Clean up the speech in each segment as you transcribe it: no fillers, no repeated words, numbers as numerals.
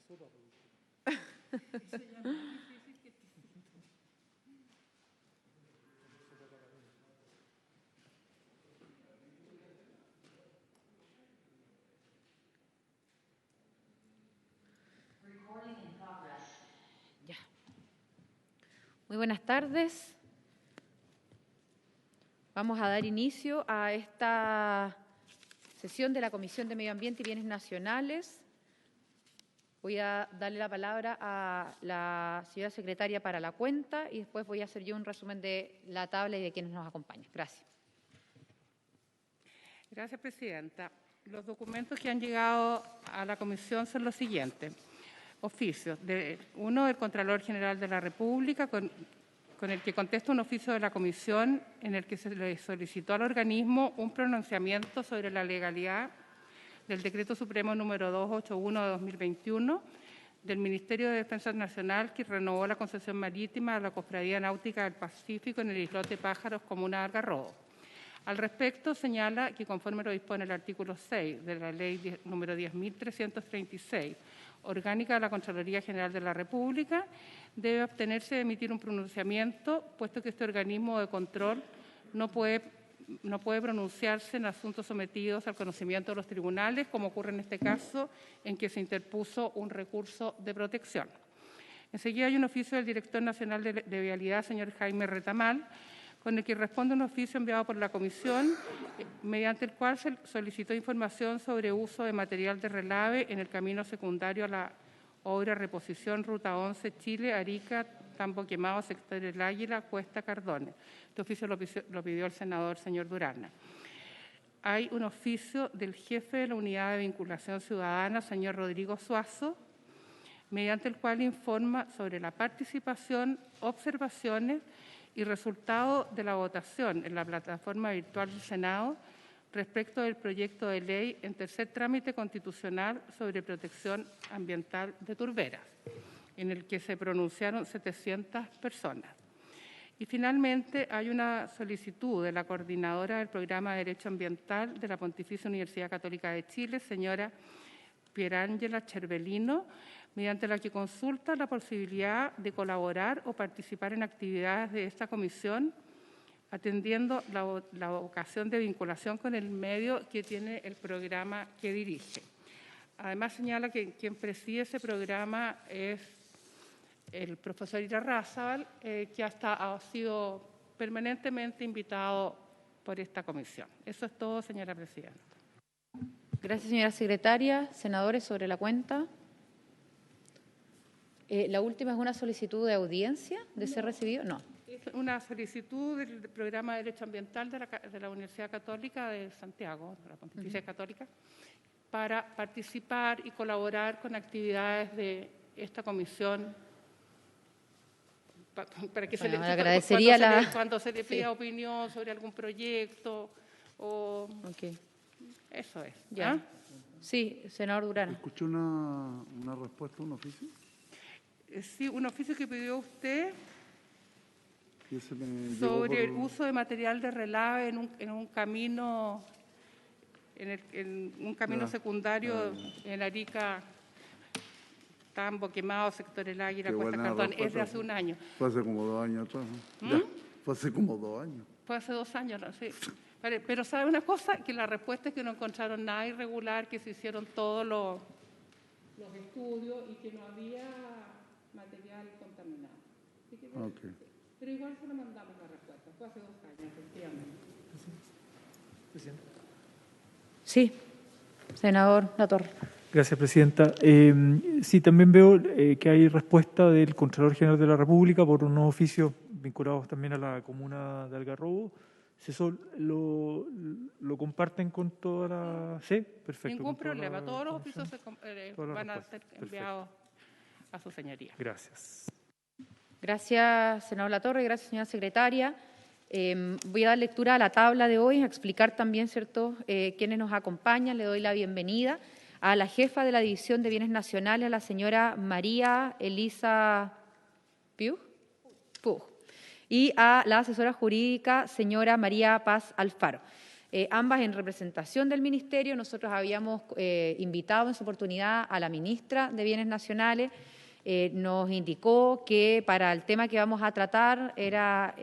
Ya. Muy buenas tardes. Vamos a dar inicio a esta sesión de la Comisión de Medio Ambiente y Bienes Nacionales. Voy a darle la palabra a la señora secretaria para la cuenta y después voy a hacer yo un resumen de la tabla y de quienes nos acompañan. Gracias. Gracias, presidenta. Los documentos que han llegado a la comisión son los siguientes. Oficios. Uno, del Contralor General de la República, con el que contesta un oficio de la comisión en el que se le solicitó al organismo un pronunciamiento sobre la legalidad del Decreto Supremo número 281 de 2021 del Ministerio de Defensa Nacional, que renovó la concesión marítima a la Cofradía Náutica del Pacífico en el islote Pájaros, comuna de Algarrobo. Al respecto, señala que, conforme lo dispone el artículo 6 de la Ley número 10.336, orgánica de la Contraloría General de la República, debe abstenerse de emitir un pronunciamiento, puesto que este organismo de control no puede pronunciarse en asuntos sometidos al conocimiento de los tribunales, como ocurre en este caso, en que se interpuso un recurso de protección. Enseguida hay un oficio del Director Nacional de Vialidad, señor Jaime Retamal, con el que responde un oficio enviado por la Comisión, mediante el cual se solicitó información sobre uso de material de relave en el camino secundario a la obra Reposición Ruta 11 Chile, Arica, Tambo Quemado, sector El Águila, Cuesta Cardones. Este oficio lo pidió el senador señor Durana. Hay un oficio del jefe de la Unidad de Vinculación Ciudadana, señor Rodrigo Suazo, mediante el cual informa sobre la participación, observaciones y resultado de la votación en la plataforma virtual del Senado respecto del proyecto de ley en tercer trámite constitucional sobre protección ambiental de turberas, en el que se pronunciaron 700 personas. Y finalmente hay una solicitud de la coordinadora del Programa de Derecho Ambiental de la Pontificia Universidad Católica de Chile, señora Pierángela Cervelino, mediante la que consulta la posibilidad de colaborar o participar en actividades de esta comisión, atendiendo la vocación de vinculación con el medio que tiene el programa que dirige. Además, señala que quien preside ese programa es el profesor Irarrázaval, que ha sido permanentemente invitado por esta comisión. Eso es todo, señora presidenta. Gracias, señora secretaria. Senadores, sobre la cuenta. La última es una solicitud de audiencia de ser recibido. No. Es una solicitud del Programa de Derecho Ambiental de la Universidad Católica de Santiago, de la Pontificia Católica, para participar y colaborar con actividades de esta comisión, para que cuando se le pida opinión sobre algún proyecto o... Okay. Eso es. Ya. ¿Ah? Sí, senador Durana. ¿Escuchó una respuesta, un oficio? Sí, un oficio que pidió usted sobre el uso de material de relave en un camino, en un camino secundario en Arica, Tambo Quemado, sector El Águila, Cuesta Cardones. Es de hace un año. Fue hace como 2 años atrás, ¿no? Fue hace como 2 años. Fue hace 2 años, ¿no? Sí. Pero ¿sabe una cosa? Que la respuesta es que no encontraron nada irregular, que se hicieron todos los estudios y que no había material contaminado. Así que, okay. Pero igual se lo mandamos la respuesta. Fue hace 2 años, efectivamente. Presidenta. Sí, senador Latorre. Gracias, presidenta. Sí, también veo que hay respuesta del Contralor General de la República por unos oficios vinculados también a la comuna de Algarrobo. ¿Eso lo comparten con toda la...? Sí, perfecto. Ningún problema. Todos los oficios van a ser enviados a su señoría. Gracias. Gracias, senador Latorre. Gracias, señora secretaria. Voy a dar lectura a la tabla de hoy, a explicar también, ¿cierto?, quiénes nos acompañan. Le doy la bienvenida a la jefa de la División de Bienes Nacionales, a la señora María Elisa Puig, y a la asesora jurídica, señora María Paz Alfaro. ambas en representación del Ministerio. Nosotros habíamos invitado en su oportunidad a la ministra de Bienes Nacionales. Nos indicó que para el tema que vamos a tratar era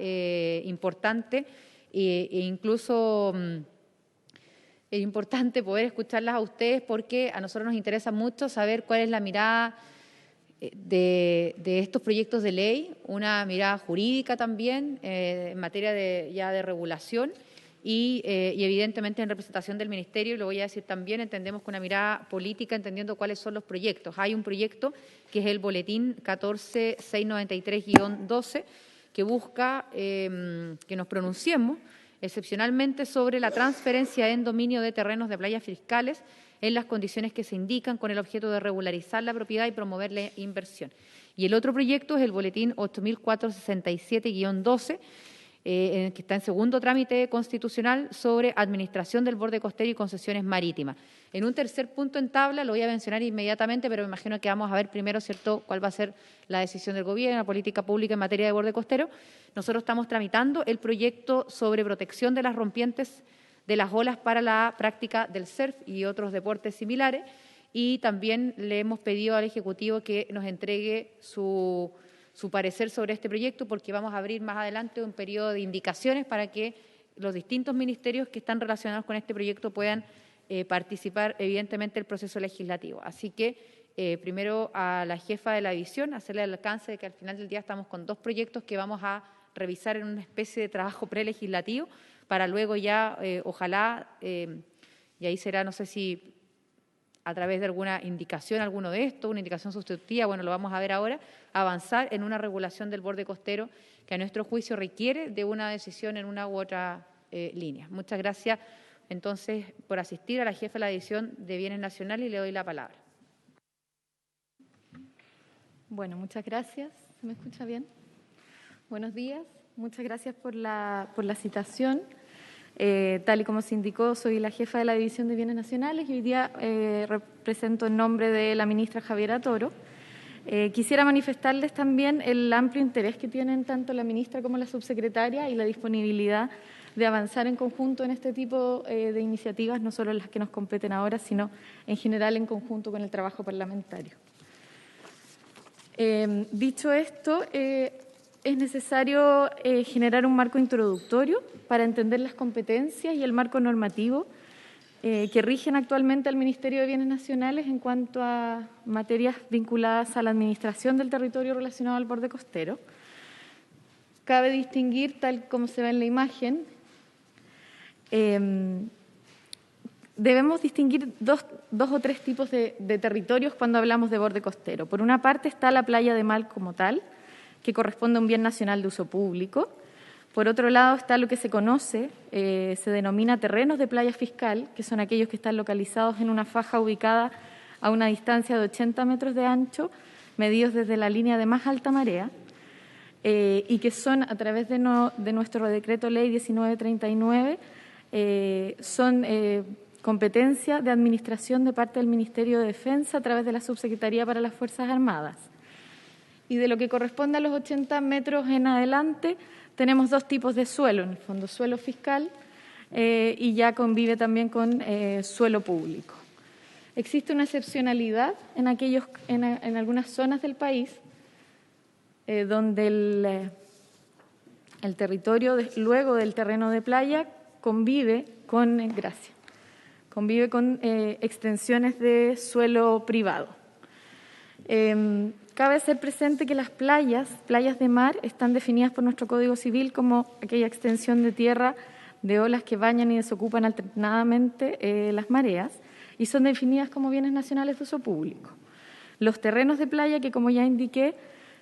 importante e incluso es importante poder escucharlas a ustedes, porque a nosotros nos interesa mucho saber cuál es la mirada de estos proyectos de ley, una mirada jurídica también en materia de regulación y evidentemente en representación del Ministerio. Y lo voy a decir también, entendemos con una mirada política, entendiendo cuáles son los proyectos. Hay un proyecto que es el Boletín 14693-12, que busca que nos pronunciemos excepcionalmente sobre la transferencia en dominio de terrenos de playas fiscales en las condiciones que se indican, con el objeto de regularizar la propiedad y promover la inversión. Y el otro proyecto es el Boletín 8467-12, que está en segundo trámite constitucional, sobre administración del borde costero y concesiones marítimas. En un tercer punto en tabla, lo voy a mencionar inmediatamente, pero me imagino que vamos a ver primero, ¿cierto?, cuál va a ser la decisión del Gobierno, la política pública en materia de borde costero. Nosotros estamos tramitando el proyecto sobre protección de las rompientes de las olas para la práctica del surf y otros deportes similares, y también le hemos pedido al Ejecutivo que nos entregue su parecer sobre este proyecto, porque vamos a abrir más adelante un periodo de indicaciones para que los distintos ministerios que están relacionados con este proyecto puedan participar evidentemente del proceso legislativo. Así que primero a la jefa de la división, hacerle el alcance de que al final del día estamos con dos proyectos que vamos a revisar en una especie de trabajo prelegislativo, para luego ya, ojalá, y ahí será, no sé si a través de alguna indicación, alguno de estos, una indicación sustitutiva, bueno, lo vamos a ver ahora, avanzar en una regulación del borde costero que a nuestro juicio requiere de una decisión en una u otra línea. Muchas gracias, entonces, por asistir, a la jefa de la División de Bienes Nacionales, y le doy la palabra. Bueno, muchas gracias. ¿Se me escucha bien? Buenos días. Muchas gracias por la citación. Tal y como se indicó, soy la jefa de la División de Bienes Nacionales y hoy día represento en nombre de la ministra Javiera Toro. Quisiera manifestarles también el amplio interés que tienen tanto la ministra como la subsecretaria y la disponibilidad de avanzar en conjunto en este tipo de iniciativas, no solo las que nos competen ahora, sino en general en conjunto con el trabajo parlamentario. Dicho esto, es necesario generar un marco introductorio para entender las competencias y el marco normativo que rigen actualmente al Ministerio de Bienes Nacionales en cuanto a materias vinculadas a la administración del territorio relacionado al borde costero. Cabe distinguir, tal como se ve en la imagen, debemos distinguir dos o tres tipos de territorios cuando hablamos de borde costero. Por una parte está la playa de Mal como tal, que corresponde a un bien nacional de uso público. Por otro lado está lo que se conoce, se denomina terrenos de playa fiscal, que son aquellos que están localizados en una faja ubicada a una distancia de 80 metros de ancho, medidos desde la línea de más alta marea, y que son, a través de nuestro decreto ley 1939, son competencia de administración de parte del Ministerio de Defensa a través de la Subsecretaría para las Fuerzas Armadas. Y de lo que corresponde a los 80 metros en adelante, tenemos dos tipos de suelo, en el fondo suelo fiscal y ya convive también con suelo público. Existe una excepcionalidad en algunas zonas del país donde el territorio, luego del terreno de playa, convive con extensiones de suelo privado. Cabe hacer presente que las playas de mar, están definidas por nuestro Código Civil como aquella extensión de tierra de olas que bañan y desocupan alternadamente las mareas, y son definidas como bienes nacionales de uso público. Los terrenos de playa, que como ya indiqué,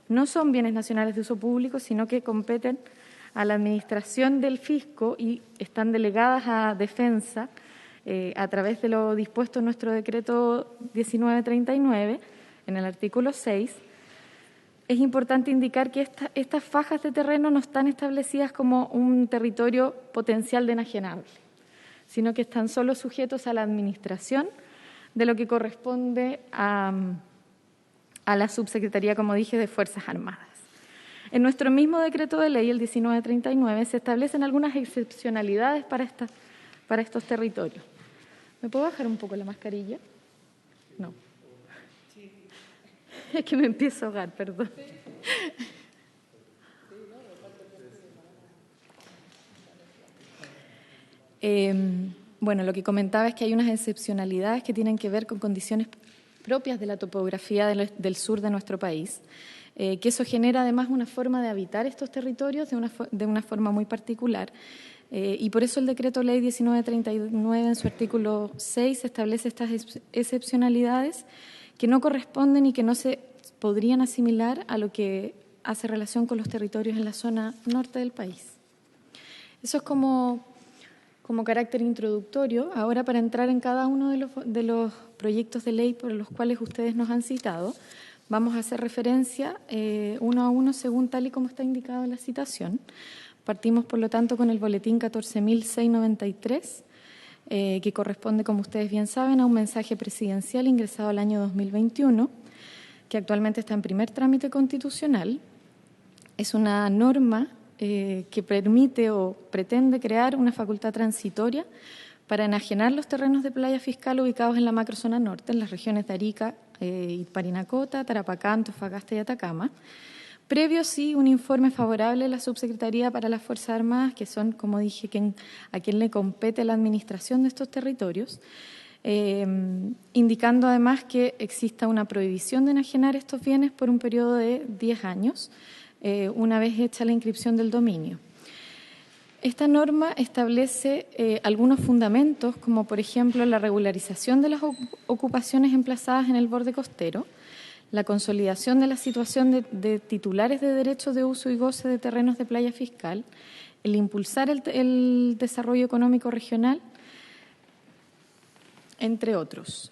no son bienes nacionales de uso público, sino que competen a la administración del fisco y están delegadas a defensa a través de lo dispuesto en nuestro decreto 1939, en el artículo 6, es importante indicar que estas fajas de terreno no están establecidas como un territorio potencial de enajenable, sino que están solo sujetos a la administración de lo que corresponde a la Subsecretaría, como dije, de Fuerzas Armadas. En nuestro mismo decreto de ley, el 1939, se establecen algunas excepcionalidades para para estos territorios. ¿Me puedo bajar un poco la mascarilla? No. Es que me empiezo a ahogar, perdón. Bueno, lo que comentaba es que hay unas excepcionalidades que tienen que ver con condiciones propias de la topografía del sur de nuestro país, que eso genera además una forma de habitar estos territorios de una forma muy particular. Y por eso el Decreto Ley 1939 en su artículo 6 establece estas excepcionalidades que no corresponden y que no se podrían asimilar a lo que hace relación con los territorios en la zona norte del país. Eso es como carácter introductorio. Ahora, para entrar en cada uno de los proyectos de ley por los cuales ustedes nos han citado, vamos a hacer referencia uno a uno según tal y como está indicado en la citación. Partimos, por lo tanto, con el boletín 14.693, que corresponde, como ustedes bien saben, a un mensaje presidencial ingresado al año 2021, que actualmente está en primer trámite constitucional. Es una norma que permite o pretende crear una facultad transitoria para enajenar los terrenos de playa fiscal ubicados en la macrozona norte, en las regiones de Arica y Parinacota, Tarapacá, Antofagasta y Atacama, previo, sí, un informe favorable de la Subsecretaría para las Fuerzas Armadas, que son, como dije, a quien le compete la administración de estos territorios, indicando además que exista una prohibición de enajenar estos bienes por un periodo de 10 años, una vez hecha la inscripción del dominio. Esta norma establece algunos fundamentos, como por ejemplo la regularización de las ocupaciones emplazadas en el borde costero, la consolidación de la situación de titulares de derechos de uso y goce de terrenos de playa fiscal, el impulsar el desarrollo económico regional, entre otros.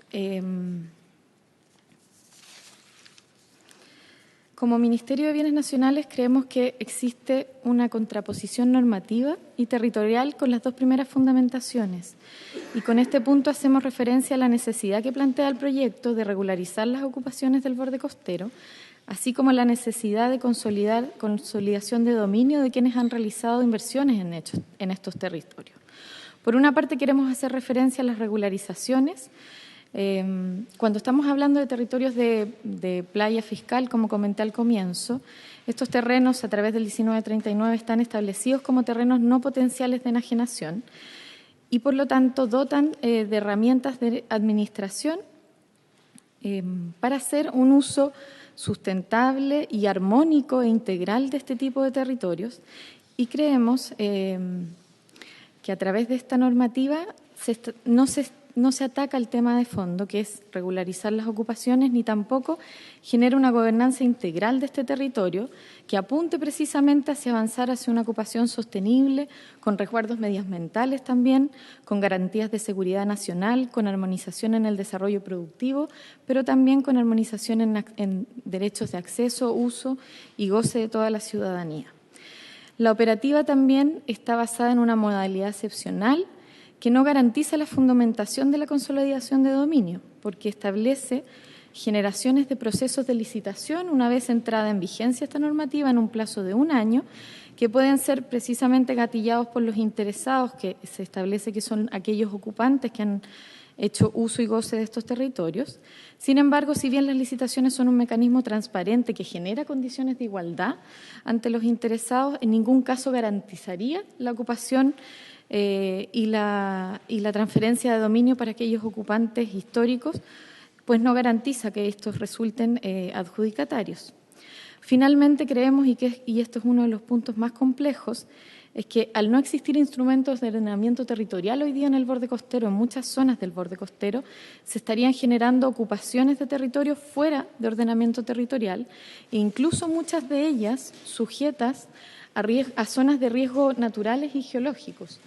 Como Ministerio de Bienes Nacionales creemos que existe una contraposición normativa y territorial con las dos primeras fundamentaciones, y con este punto hacemos referencia a la necesidad que plantea el proyecto de regularizar las ocupaciones del borde costero, así como la necesidad de consolidación de dominio de quienes han realizado inversiones en estos territorios. Por una parte, queremos hacer referencia a las regularizaciones. Cuando estamos hablando de territorios de playa fiscal, como comenté al comienzo, estos terrenos a través del 1939 están establecidos como terrenos no potenciales de enajenación y por lo tanto dotan de herramientas de administración para hacer un uso sustentable y armónico e integral de este tipo de territorios, y creemos que a través de esta normativa no se ataca el tema de fondo, que es regularizar las ocupaciones, ni tampoco genera una gobernanza integral de este territorio que apunte precisamente hacia avanzar hacia una ocupación sostenible, con resguardos medioambientales también, con garantías de seguridad nacional, con armonización en el desarrollo productivo, pero también con armonización en derechos de acceso, uso y goce de toda la ciudadanía. La operativa también está basada en una modalidad excepcional que no garantiza la fundamentación de la consolidación de dominio, porque establece generaciones de procesos de licitación una vez entrada en vigencia esta normativa en un plazo de 1 año, que pueden ser precisamente gatillados por los interesados, que se establece que son aquellos ocupantes que han hecho uso y goce de estos territorios. Sin embargo, si bien las licitaciones son un mecanismo transparente que genera condiciones de igualdad ante los interesados, en ningún caso garantizaría la ocupación y la transferencia de dominio para aquellos ocupantes históricos, pues no garantiza que estos resulten adjudicatarios. Finalmente, creemos, y esto es uno de los puntos más complejos, es que al no existir instrumentos de ordenamiento territorial hoy día en el borde costero, en muchas zonas del borde costero, se estarían generando ocupaciones de territorio fuera de ordenamiento territorial, e incluso muchas de ellas sujetas a zonas de riesgo naturales y geológicos,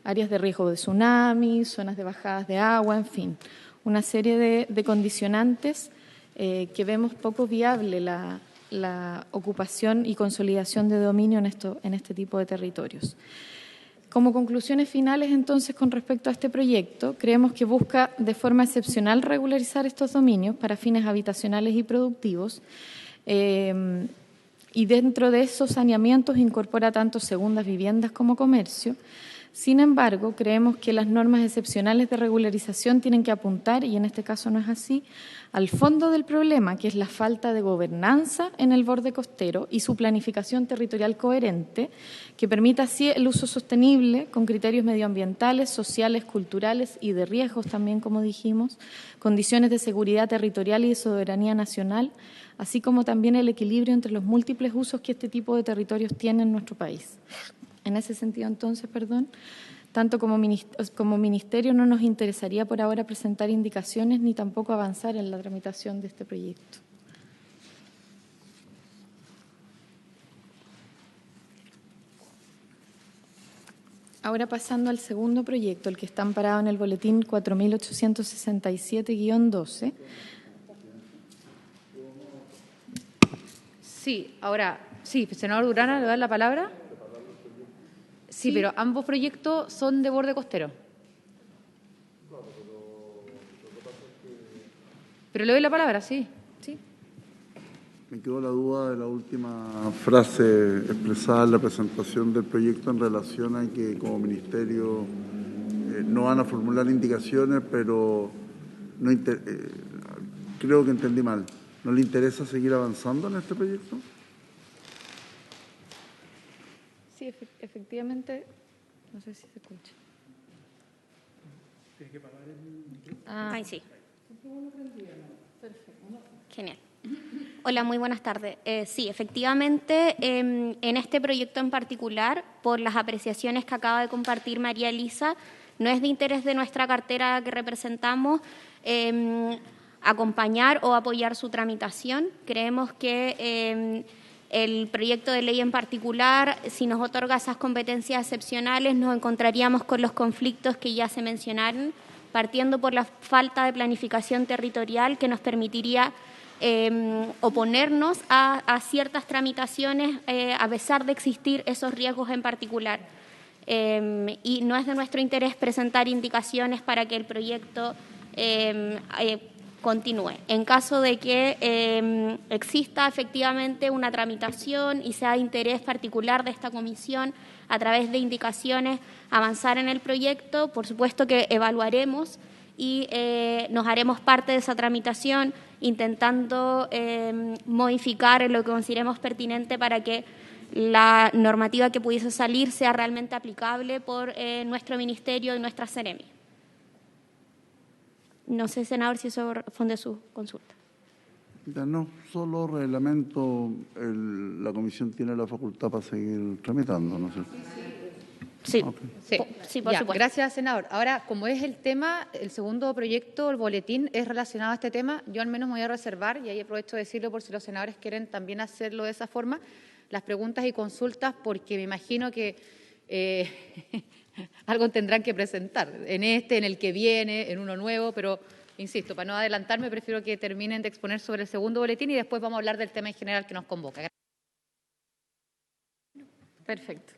áreas de riesgo de tsunami, zonas de bajadas de agua, en fin, una serie de condicionantes que vemos poco viable la ocupación y consolidación de dominio en este tipo de territorios. Como conclusiones finales, entonces, con respecto a este proyecto, creemos que busca de forma excepcional regularizar estos dominios para fines habitacionales y productivos, y dentro de esos saneamientos incorpora tanto segundas viviendas como comercio, Sin embargo, creemos que las normas excepcionales de regularización tienen que apuntar, y en este caso no es así, al fondo del problema, que es la falta de gobernanza en el borde costero y su planificación territorial coherente, que permita así el uso sostenible con criterios medioambientales, sociales, culturales y de riesgos también, como dijimos, condiciones de seguridad territorial y de soberanía nacional, así como también el equilibrio entre los múltiples usos que este tipo de territorios tienen en nuestro país. En ese sentido, entonces, tanto como Ministerio no nos interesaría por ahora presentar indicaciones ni tampoco avanzar en la tramitación de este proyecto. Ahora pasando al segundo proyecto, el que está amparado en el boletín 4867-12. Sí, ahora, sí, senador Durana, ¿le da la palabra? Sí, pero ambos proyectos son de borde costero. Pero le doy la palabra, sí. Me quedó la duda de la última frase expresada en la presentación del proyecto en relación a que como ministerio no van a formular indicaciones, pero no creo que entendí mal. ¿No le interesa seguir avanzando en este proyecto? Sí, efectivamente, no sé si se escucha. Ahí sí. Genial. Hola, muy buenas tardes. Sí, efectivamente, en este proyecto en particular, por las apreciaciones que acaba de compartir María Elisa, no es de interés de nuestra cartera que representamos acompañar o apoyar su tramitación. Creemos que el proyecto de ley en particular, si nos otorga esas competencias excepcionales, nos encontraríamos con los conflictos que ya se mencionaron, partiendo por la falta de planificación territorial que nos permitiría oponernos a ciertas tramitaciones a pesar de existir esos riesgos en particular. Y no es de nuestro interés presentar indicaciones para que el proyecto continúe. En caso de que exista efectivamente una tramitación y sea de interés particular de esta comisión a través de indicaciones avanzar en el proyecto, por supuesto que evaluaremos y nos haremos parte de esa tramitación intentando modificar en lo que consideremos pertinente para que la normativa que pudiese salir sea realmente aplicable por nuestro ministerio y nuestra Seremi. No sé, senador, si eso responde a su consulta. Ya no, solo reglamento, la comisión tiene la facultad para seguir tramitando, ¿no es cierto? Sí, Okay. sí, por supuesto. Gracias, senador. Ahora, como es el tema, el segundo proyecto, el boletín, es relacionado a este tema, yo al menos me voy a reservar, y ahí aprovecho de decirlo por si los senadores quieren también hacerlo de esa forma, las preguntas y consultas, porque me imagino que algo tendrán que presentar, en el que viene, en uno nuevo, pero insisto, para no adelantarme, prefiero que terminen de exponer sobre el segundo boletín y después vamos a hablar del tema en general que nos convoca. Perfecto.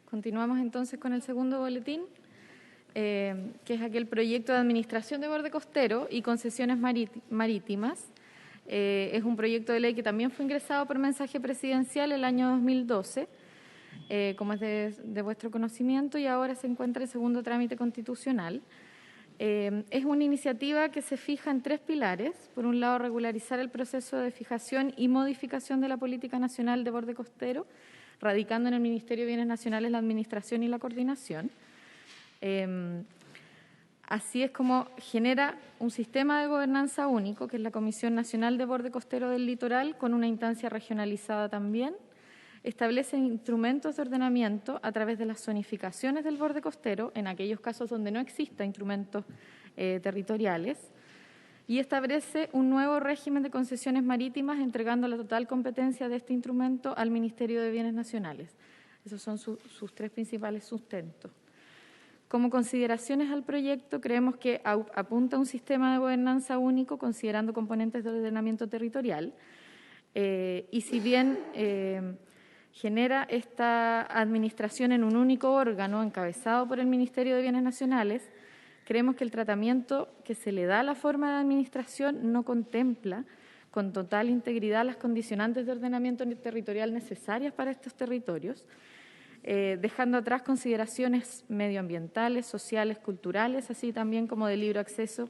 Continuamos entonces con el segundo boletín, que es aquel proyecto de administración de borde costero y concesiones marítimas. Es un proyecto de ley que también fue ingresado por mensaje presidencial el año 2012, como es de vuestro conocimiento, y ahora se encuentra en segundo trámite constitucional. Es una iniciativa que se fija en tres pilares. Por un lado, regularizar el proceso de fijación y modificación de la política nacional de borde costero, radicando en el Ministerio de Bienes Nacionales la administración y la coordinación. Así es como genera un sistema de gobernanza único, que es la Comisión Nacional de Borde Costero del Litoral, con una instancia regionalizada también. Establece instrumentos de ordenamiento a través de las zonificaciones del borde costero, en aquellos casos donde no exista instrumentos territoriales, y establece un nuevo régimen de concesiones marítimas, entregando la total competencia de este instrumento al Ministerio de Bienes Nacionales. Esos son sus tres principales sustentos. Como consideraciones al proyecto, creemos que apunta a un sistema de gobernanza único, considerando componentes de ordenamiento territorial, y si bien genera esta administración en un único órgano encabezado por el Ministerio de Bienes Nacionales, creemos que el tratamiento que se le da a la forma de administración no contempla con total integridad las condicionantes de ordenamiento territorial necesarias para estos territorios. dejando atrás consideraciones medioambientales, sociales, culturales, así también como de libre acceso,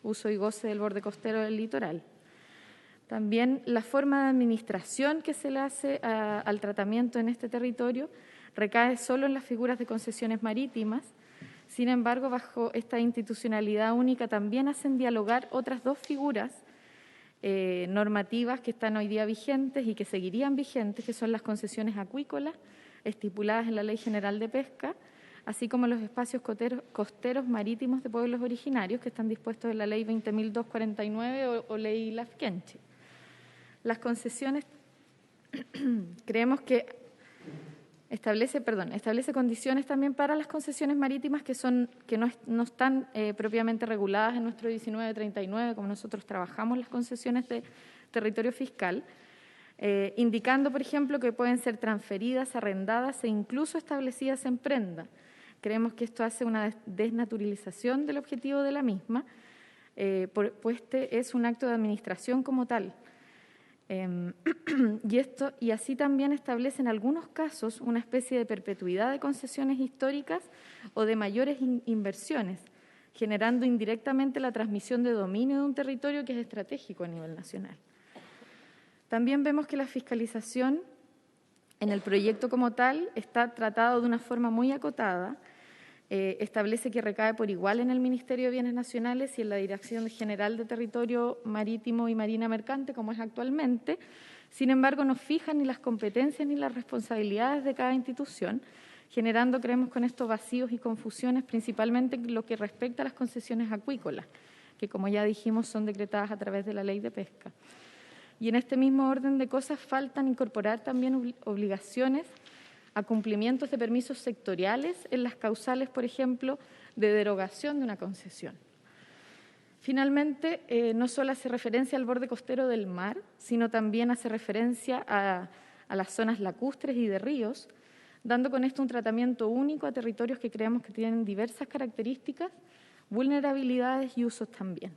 uso y goce del borde costero del litoral. También la forma de administración que se le hace al tratamiento en este territorio recae solo en las figuras de concesiones marítimas. Sin embargo, bajo esta institucionalidad única también hacen dialogar otras dos figuras normativas que están hoy día vigentes y que seguirían vigentes, que son las concesiones acuícolas estipuladas en la Ley General de Pesca, así como los espacios costeros marítimos de pueblos originarios que están dispuestos en la Ley 20.249 o Ley Lafkenche. Las concesiones, creemos que establece condiciones también para las concesiones marítimas que no están propiamente reguladas en nuestro 1939, como nosotros trabajamos las concesiones de territorio fiscal, indicando, por ejemplo, que pueden ser transferidas, arrendadas e incluso establecidas en prenda. Creemos que esto hace una desnaturalización del objetivo de la misma, pues este es un acto de administración como tal. Y así también establece en algunos casos una especie de perpetuidad de concesiones históricas o de mayores inversiones, generando indirectamente la transmisión de dominio de un territorio que es estratégico a nivel nacional. También vemos que la fiscalización en el proyecto como tal está tratado de una forma muy acotada. Establece que recae por igual en el Ministerio de Bienes Nacionales y en la Dirección General de Territorio Marítimo y Marina Mercante, como es actualmente. Sin embargo, no fijan ni las competencias ni las responsabilidades de cada institución, generando, creemos, con esto vacíos y confusiones, principalmente en lo que respecta a las concesiones acuícolas, que, como ya dijimos, son decretadas a través de la Ley de Pesca. Y en este mismo orden de cosas faltan incorporar también obligaciones a cumplimientos de permisos sectoriales en las causales, por ejemplo, de derogación de una concesión. Finalmente, no solo hace referencia al borde costero del mar, sino también hace referencia a las zonas lacustres y de ríos, dando con esto un tratamiento único a territorios que creemos que tienen diversas características, vulnerabilidades y usos también.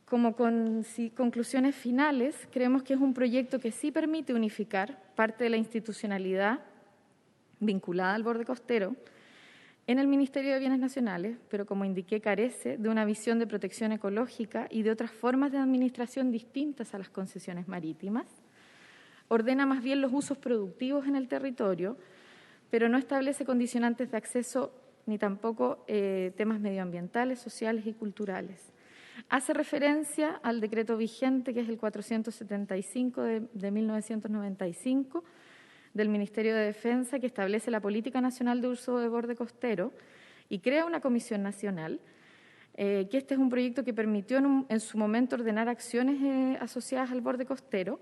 Como conclusiones finales, creemos que es un proyecto que sí permite unificar parte de la institucionalidad vinculada al borde costero en el Ministerio de Bienes Nacionales, pero como indiqué, carece de una visión de protección ecológica y de otras formas de administración distintas a las concesiones marítimas. Ordena más bien los usos productivos en el territorio, pero no establece condicionantes de acceso ni tampoco temas medioambientales, sociales y culturales. Hace referencia al decreto vigente, que es el 475 de 1995, del Ministerio de Defensa, que establece la Política Nacional de Uso de Borde Costero y crea una comisión nacional, que este es un proyecto que permitió en su momento ordenar acciones asociadas al borde costero,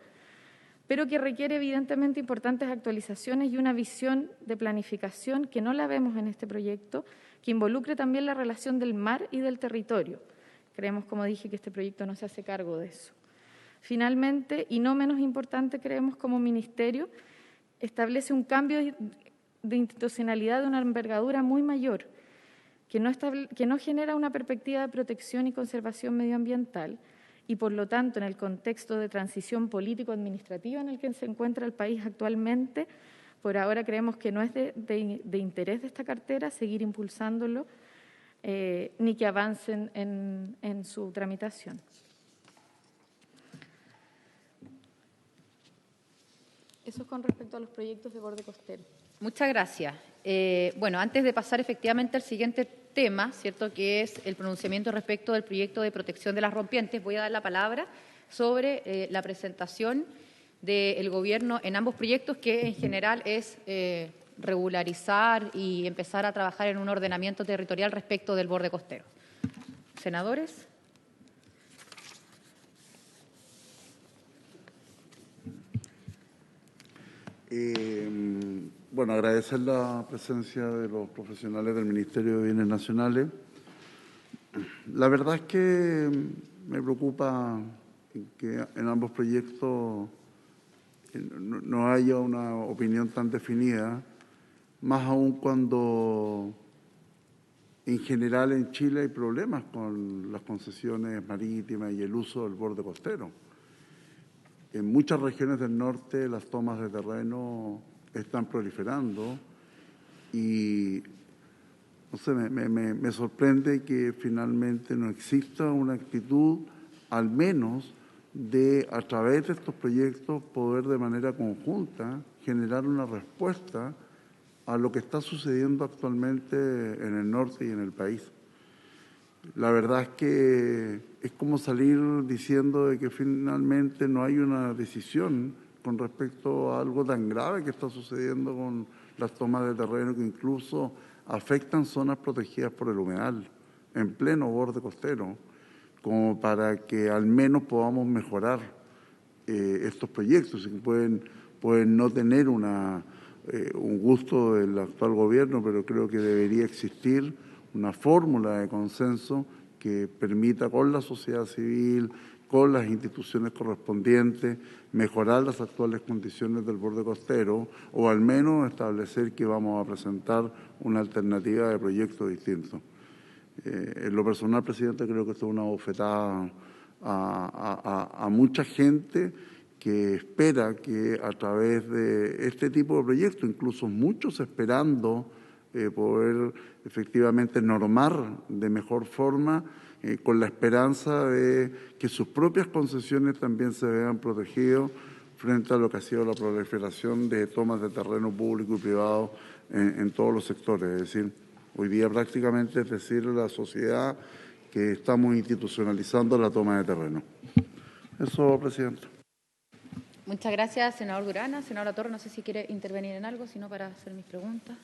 pero que requiere evidentemente importantes actualizaciones y una visión de planificación que no la vemos en este proyecto, que involucre también la relación del mar y del territorio. Creemos, como dije, que este proyecto no se hace cargo de eso. Finalmente, y no menos importante, creemos como ministerio, establece un cambio de institucionalidad de una envergadura muy mayor, que no genera una perspectiva de protección y conservación medioambiental y, por lo tanto, en el contexto de transición político-administrativa en el que se encuentra el país actualmente, por ahora creemos que no es de interés de esta cartera seguir impulsándolo ni que avancen en su tramitación. Eso es con respecto a los proyectos de borde costero. Muchas gracias. Bueno, antes de pasar efectivamente al siguiente tema, ¿cierto?, que es el pronunciamiento respecto del proyecto de protección de las rompientes, voy a dar la palabra sobre la presentación del Gobierno en ambos proyectos, que en general es regularizar y empezar a trabajar en un ordenamiento territorial respecto del borde costero. Senadores. Bueno, agradecer la presencia de los profesionales del Ministerio de Bienes Nacionales. La verdad es que me preocupa que en ambos proyectos no haya una opinión tan definida, más aún cuando en general en Chile hay problemas con las concesiones marítimas y el uso del borde costero. En muchas regiones del norte las tomas de terreno están proliferando y no sé, me sorprende que finalmente no exista una actitud, al menos, de a través de estos proyectos poder de manera conjunta generar una respuesta a lo que está sucediendo actualmente en el norte y en el país. La verdad es que es como salir diciendo de que finalmente no hay una decisión con respecto a algo tan grave que está sucediendo con las tomas de terreno que incluso afectan zonas protegidas por el humedal, en pleno borde costero, como para que al menos podamos mejorar estos proyectos, que pueden no tener un gusto del actual gobierno, pero creo que debería existir una fórmula de consenso que permita con la sociedad civil, con las instituciones correspondientes, mejorar las actuales condiciones del borde costero o al menos establecer que vamos a presentar una alternativa de proyecto distinto. En lo personal, presidente, creo que esto es una bofetada a mucha gente que espera que a través de este tipo de proyectos, incluso muchos esperando poder efectivamente normar de mejor forma, con la esperanza de que sus propias concesiones también se vean protegidas frente a lo que ha sido la proliferación de tomas de terreno público y privado en todos los sectores. Es decir, hoy día prácticamente es decirle a la sociedad que estamos institucionalizando la toma de terreno. Eso, presidente. Muchas gracias, senador Durana. Senadora Torre, no sé si quiere intervenir en algo, sino para hacer mis preguntas.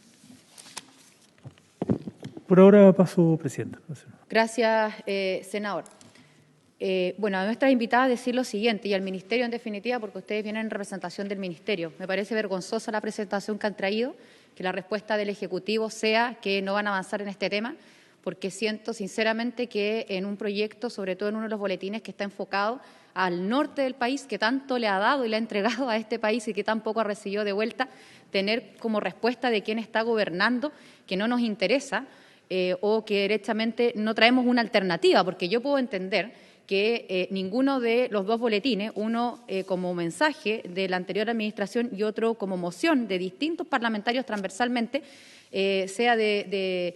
Por ahora paso, presidenta. Gracias, senador. Bueno, a nuestras invitadas decir lo siguiente, y al Ministerio en definitiva, porque ustedes vienen en representación del Ministerio. Me parece vergonzosa la presentación que han traído, que la respuesta del Ejecutivo sea que no van a avanzar en este tema, porque siento sinceramente que en un proyecto, sobre todo en uno de los boletines que está enfocado al norte del país, que tanto le ha dado y le ha entregado a este país y que tan poco ha recibido de vuelta, tener como respuesta de quién está gobernando que no nos interesa o que derechamente no traemos una alternativa, porque yo puedo entender que ninguno de los dos boletines, uno como mensaje de la anterior administración y otro como moción de distintos parlamentarios transversalmente, sea de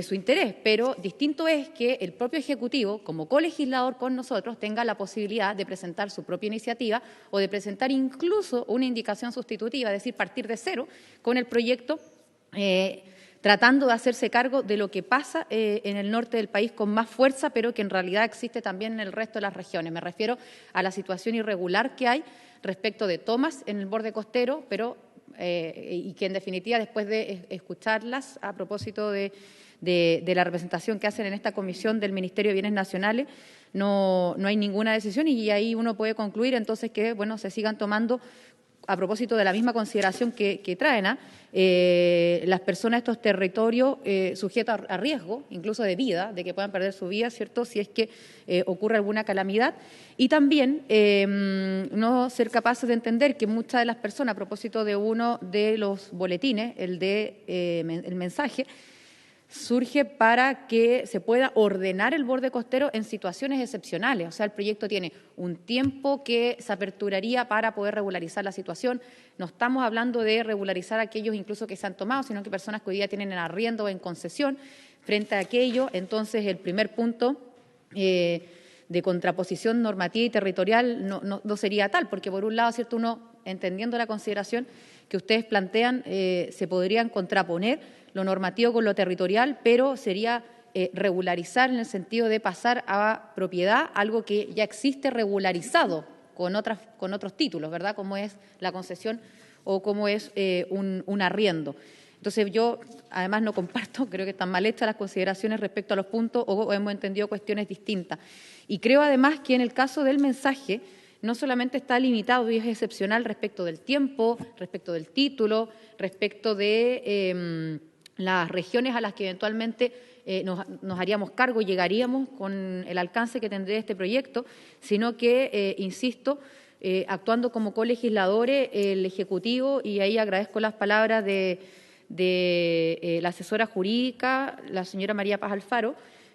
su interés, pero distinto es que el propio Ejecutivo, como colegislador con nosotros, tenga la posibilidad de presentar su propia iniciativa o de presentar incluso una indicación sustitutiva, es decir, partir de cero con el proyecto, tratando de hacerse cargo de lo que pasa en el norte del país con más fuerza, pero que en realidad existe también en el resto de las regiones. Me refiero a la situación irregular que hay respecto de tomas en el borde costero, pero y que en definitiva después de escucharlas a propósito de la representación que hacen en esta comisión del Ministerio de Bienes Nacionales, no hay ninguna decisión y ahí uno puede concluir entonces que bueno se sigan tomando a propósito de la misma consideración que traen las personas de estos territorios sujetas a riesgo, incluso de vida, de que puedan perder su vida, ¿cierto?, si es que ocurre alguna calamidad. Y también no ser capaces de entender que muchas de las personas, a propósito de uno de los boletines, el mensaje, surge para que se pueda ordenar el borde costero en situaciones excepcionales. O sea, el proyecto tiene un tiempo que se aperturaría para poder regularizar la situación. No estamos hablando de regularizar a aquellos incluso que se han tomado, sino que personas que hoy día tienen en arriendo o en concesión. Frente a aquello, entonces, el primer punto de contraposición normativa y territorial no sería tal, porque por un lado, ¿cierto?, uno, entendiendo la consideración que ustedes plantean, se podrían contraponer lo normativo con lo territorial, pero sería regularizar en el sentido de pasar a propiedad algo que ya existe regularizado con otros títulos, ¿verdad?, como es la concesión o como es un arriendo. Entonces yo además no comparto, creo que están mal hechas las consideraciones respecto a los puntos o hemos entendido cuestiones distintas. Y creo además que en el caso del mensaje no solamente está limitado y es excepcional respecto del tiempo, respecto del título, respecto de las regiones a las que eventualmente nos haríamos cargo y llegaríamos con el alcance que tendría este proyecto, sino que, insisto, actuando como colegisladores, el Ejecutivo, y ahí agradezco las palabras de la asesora jurídica, la señora María Paz Alfaro,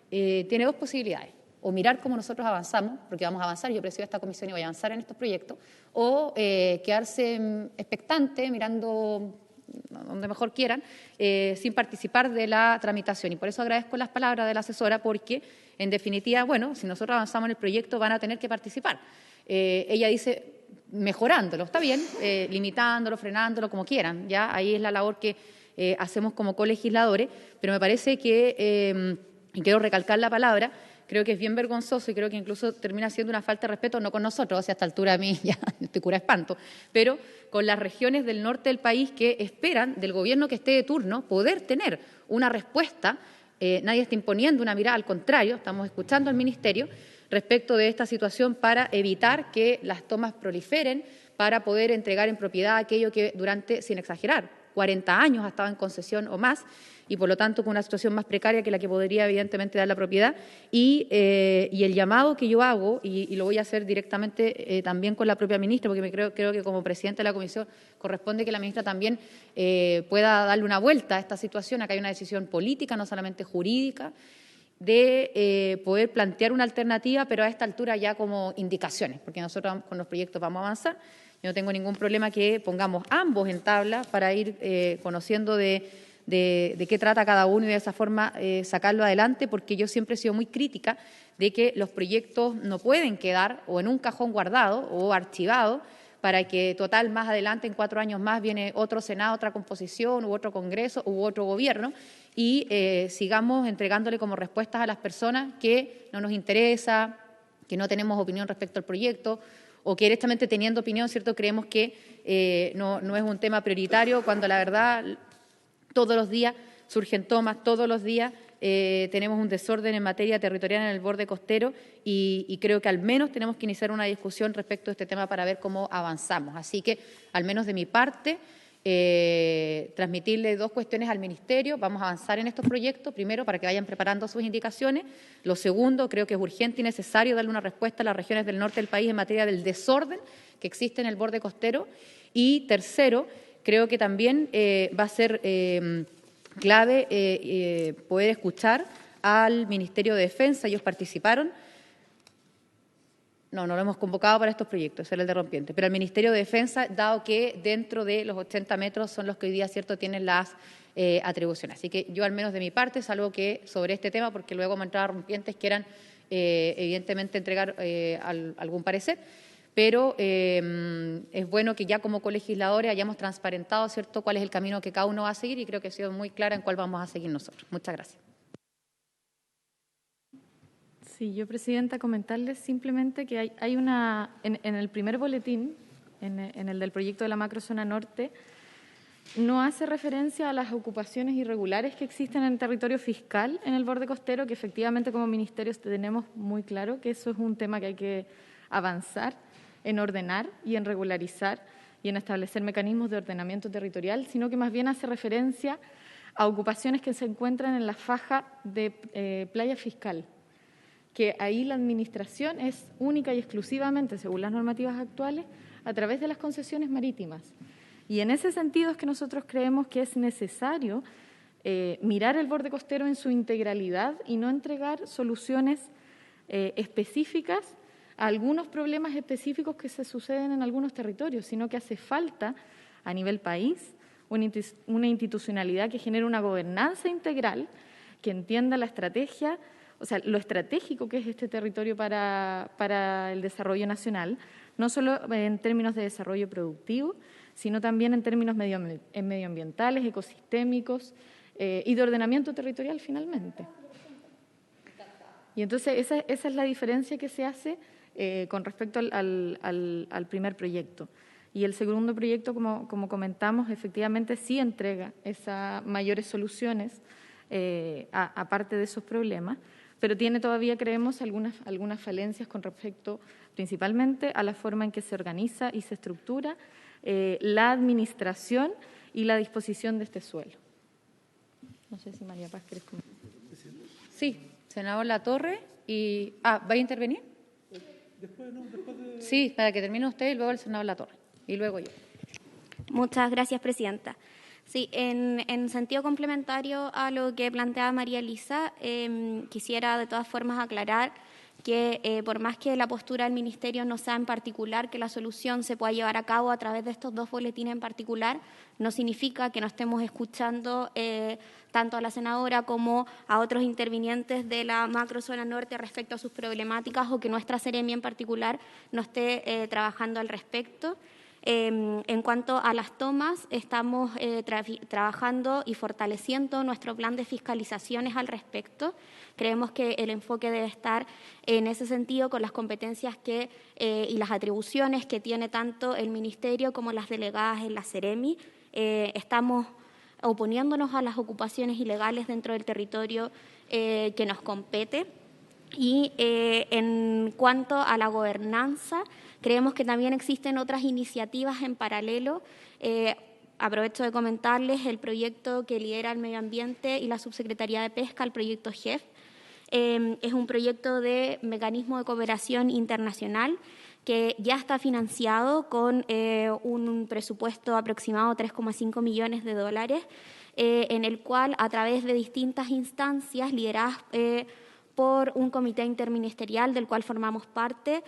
tiene dos posibilidades. o mirar cómo nosotros avanzamos, porque vamos a avanzar, yo presido esta comisión y voy a avanzar en estos proyectos, o quedarse expectante, mirando donde mejor quieran, sin participar de la tramitación. Y por eso agradezco las palabras de la asesora, porque, en definitiva, bueno, si nosotros avanzamos en el proyecto van a tener que participar. Ella dice mejorándolo, está bien, limitándolo, frenándolo, como quieran, ya ahí es la labor que hacemos como colegisladores, pero me parece que, y quiero recalcar la palabra, creo que es bien vergonzoso y creo que incluso termina siendo una falta de respeto, no con nosotros, o sea, a esta altura a mí ya estoy cura de espanto, pero con las regiones del norte del país que esperan del gobierno que esté de turno poder tener una respuesta. Nadie está imponiendo una mirada, al contrario, estamos escuchando al Ministerio respecto de esta situación para evitar que las tomas proliferen, para poder entregar en propiedad aquello que durante, sin exagerar, 40 años ha estado en concesión o más, y por lo tanto con una situación más precaria que la que podría evidentemente dar la propiedad. Y el llamado que yo hago, y lo voy a hacer directamente también con la propia ministra, porque creo que como presidenta de la comisión corresponde que la ministra también pueda darle una vuelta a esta situación. Acá hay una decisión política, no solamente jurídica, de poder plantear una alternativa, pero a esta altura ya como indicaciones, porque nosotros con los proyectos vamos a avanzar. Yo no tengo ningún problema que pongamos ambos en tabla para ir conociendo de qué trata cada uno y de esa forma sacarlo adelante, porque yo siempre he sido muy crítica de que los proyectos no pueden quedar o en un cajón guardado o archivado para que total más adelante, en 4 años más, viene otro Senado, otra composición u otro Congreso u otro gobierno y sigamos entregándole como respuestas a las personas que no nos interesa, que no tenemos opinión respecto al proyecto, o que directamente teniendo opinión, ¿cierto?, creemos que no es un tema prioritario, cuando la verdad todos los días surgen tomas, todos los días tenemos un desorden en materia territorial en el borde costero y creo que al menos tenemos que iniciar una discusión respecto a este tema para ver cómo avanzamos. Así que, al menos de mi parte, transmitirle 2 cuestiones al Ministerio. Vamos a avanzar en estos proyectos, primero, para que vayan preparando sus indicaciones. Lo segundo, creo que es urgente y necesario darle una respuesta a las regiones del norte del país en materia del desorden que existe en el borde costero. Y tercero, creo que también va a ser clave poder escuchar al Ministerio de Defensa. Ellos participaron. No lo hemos convocado para estos proyectos, ese era el de Rompiente, pero al Ministerio de Defensa, dado que dentro de los 80 metros son los que hoy día, cierto, tienen las atribuciones. Así que yo, al menos de mi parte, salvo que sobre este tema, porque luego me entraban Rompientes, quieran evidentemente entregar algún parecer, pero es bueno que ya como colegisladores hayamos transparentado, cierto, cuál es el camino que cada uno va a seguir, y creo que he sido muy clara en cuál vamos a seguir nosotros. Muchas gracias. Sí, yo, Presidenta, comentarles simplemente que hay una, en el primer boletín, en el del proyecto de la macrozona norte, no hace referencia a las ocupaciones irregulares que existen en el territorio fiscal en el borde costero, que efectivamente como Ministerio tenemos muy claro que eso es un tema que hay que avanzar en ordenar y en regularizar y en establecer mecanismos de ordenamiento territorial, sino que más bien hace referencia a ocupaciones que se encuentran en la faja de playa fiscal, que ahí la administración es única y exclusivamente, según las normativas actuales, a través de las concesiones marítimas. Y en ese sentido es que nosotros creemos que es necesario mirar el borde costero en su integralidad y no entregar soluciones específicas a algunos problemas específicos que se suceden en algunos territorios, sino que hace falta a nivel país una institucionalidad que genere una gobernanza integral, que entienda la estrategia, o sea, lo estratégico que es este territorio para el desarrollo nacional, no solo en términos de desarrollo productivo, sino también en términos medioambientales, ecosistémicos y de ordenamiento territorial finalmente. Y entonces esa es la diferencia que se hace con respecto al primer proyecto. Y el segundo proyecto, como comentamos, efectivamente sí entrega esas mayores soluciones aparte de esos problemas, pero tiene todavía, creemos, algunas falencias con respecto principalmente a la forma en que se organiza y se estructura la administración y la disposición de este suelo. No sé si María Paz quieres comentar. Sí, senador Latorre. ¿Va a intervenir? Sí, para que termine usted y luego el senador Latorre. Y luego yo. Muchas gracias, Presidenta. Sí, en sentido complementario a lo que planteaba María Elisa, quisiera de todas formas aclarar que por más que la postura del Ministerio no sea en particular que la solución se pueda llevar a cabo a través de estos 2 boletines en particular, no significa que no estemos escuchando tanto a la senadora como a otros intervinientes de la macrozona norte respecto a sus problemáticas o que nuestra Seremi en particular no esté trabajando al respecto. En cuanto a las tomas, estamos trabajando y fortaleciendo nuestro plan de fiscalizaciones al respecto. Creemos que el enfoque debe estar en ese sentido con las competencias y las atribuciones que tiene tanto el Ministerio como las delegadas en la Seremi. Estamos oponiéndonos a las ocupaciones ilegales dentro del territorio que nos compete. Y en cuanto a la gobernanza, creemos que también existen otras iniciativas en paralelo. Aprovecho de comentarles el proyecto que lidera el Medio Ambiente y la Subsecretaría de Pesca, el proyecto GEF. Es un proyecto de mecanismo de cooperación internacional que ya está financiado con un presupuesto aproximado de $3,5 millones, en el cual, a través de distintas instancias lideradas por un comité interministerial del cual formamos parte,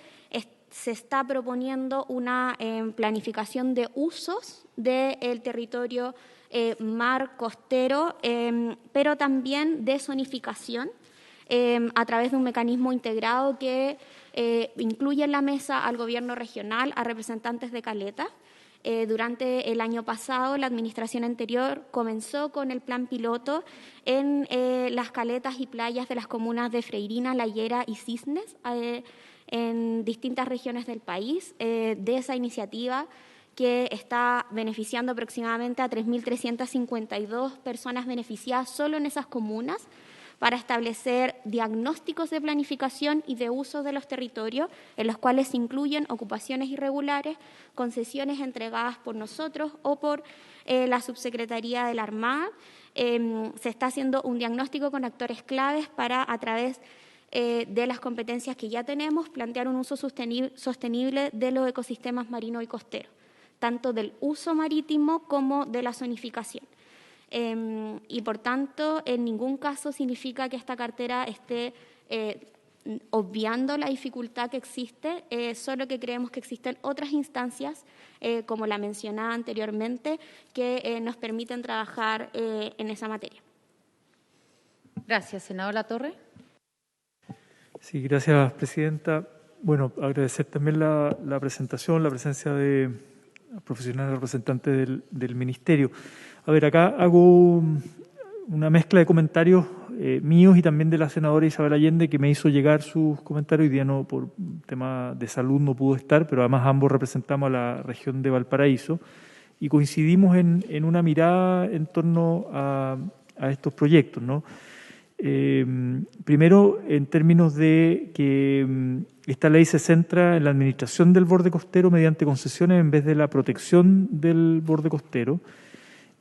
se está proponiendo una planificación de usos del territorio mar costero, pero también de zonificación a través de un mecanismo integrado que incluye en la mesa al gobierno regional, a representantes de Caleta. Durante el año pasado, la administración anterior comenzó con el plan piloto en las caletas y playas de las comunas de Freirina, La Higuera y Cisnes, en distintas regiones del país. De esa iniciativa, que está beneficiando aproximadamente a 3.352 personas beneficiadas solo en esas comunas, para establecer diagnósticos de planificación y de uso de los territorios, en los cuales se incluyen ocupaciones irregulares, concesiones entregadas por nosotros o por la Subsecretaría de la Armada. Se está haciendo un diagnóstico con actores claves para, a través de las competencias que ya tenemos, plantear un uso sostenible de los ecosistemas marinos y costeros, tanto del uso marítimo como de la zonificación. Y por tanto, en ningún caso significa que esta cartera esté obviando la dificultad que existe, solo que creemos que existen otras instancias, como la mencionada anteriormente, que nos permiten trabajar en esa materia. Gracias. Senador Latorre. Sí, gracias, presidenta. Bueno, agradecer también la presentación, la presencia de profesionales representantes del Ministerio. A ver, acá hago una mezcla de comentarios míos y también de la senadora Isabel Allende, que me hizo llegar sus comentarios. Hoy día no, por tema de salud no pudo estar, pero además ambos representamos a la región de Valparaíso y coincidimos en una mirada en torno a estos proyectos, ¿no? Primero, en términos de que esta ley se centra en la administración del borde costero mediante concesiones en vez de la protección del borde costero.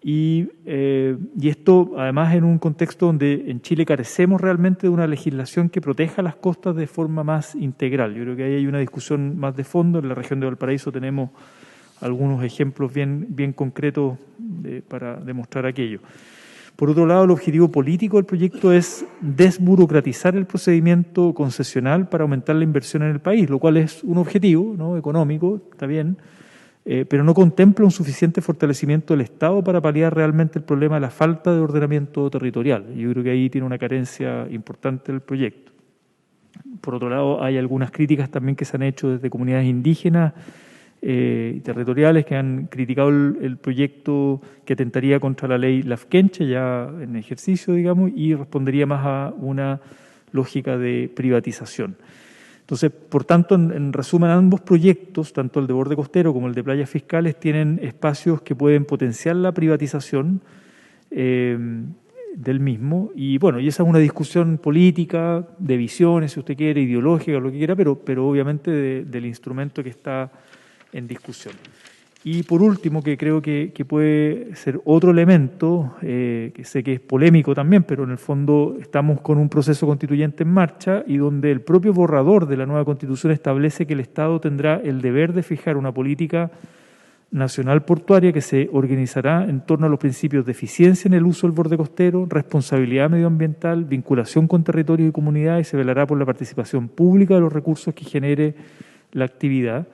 Y esto, además, en un contexto donde en Chile carecemos realmente de una legislación que proteja las costas de forma más integral. Yo creo que ahí hay una discusión más de fondo. En la región de Valparaíso tenemos algunos ejemplos bien concretos para demostrar aquello. Por otro lado, el objetivo político del proyecto es desburocratizar el procedimiento concesional para aumentar la inversión en el país, lo cual es un objetivo, ¿no?, económico, está bien, pero no contempla un suficiente fortalecimiento del Estado para paliar realmente el problema de la falta de ordenamiento territorial. Yo creo que ahí tiene una carencia importante el proyecto. Por otro lado, hay algunas críticas también que se han hecho desde comunidades indígenas y territoriales que han criticado el proyecto, que atentaría contra la ley Lafkenche, ya en ejercicio, digamos, y respondería más a una lógica de privatización. Entonces, por tanto, en resumen, ambos proyectos, tanto el de borde costero como el de playas fiscales, tienen espacios que pueden potenciar la privatización del mismo. Y bueno, y esa es una discusión política, de visiones, si usted quiere, ideológica, lo que quiera, pero obviamente del instrumento que está en discusión. Y por último, que creo que puede ser otro elemento, que sé que es polémico también, pero en el fondo estamos con un proceso constituyente en marcha y donde el propio borrador de la nueva Constitución establece que el Estado tendrá el deber de fijar una política nacional portuaria que se organizará en torno a los principios de eficiencia en el uso del borde costero, responsabilidad medioambiental, vinculación con territorios y comunidades, y se velará por la participación pública de los recursos que genere la actividad,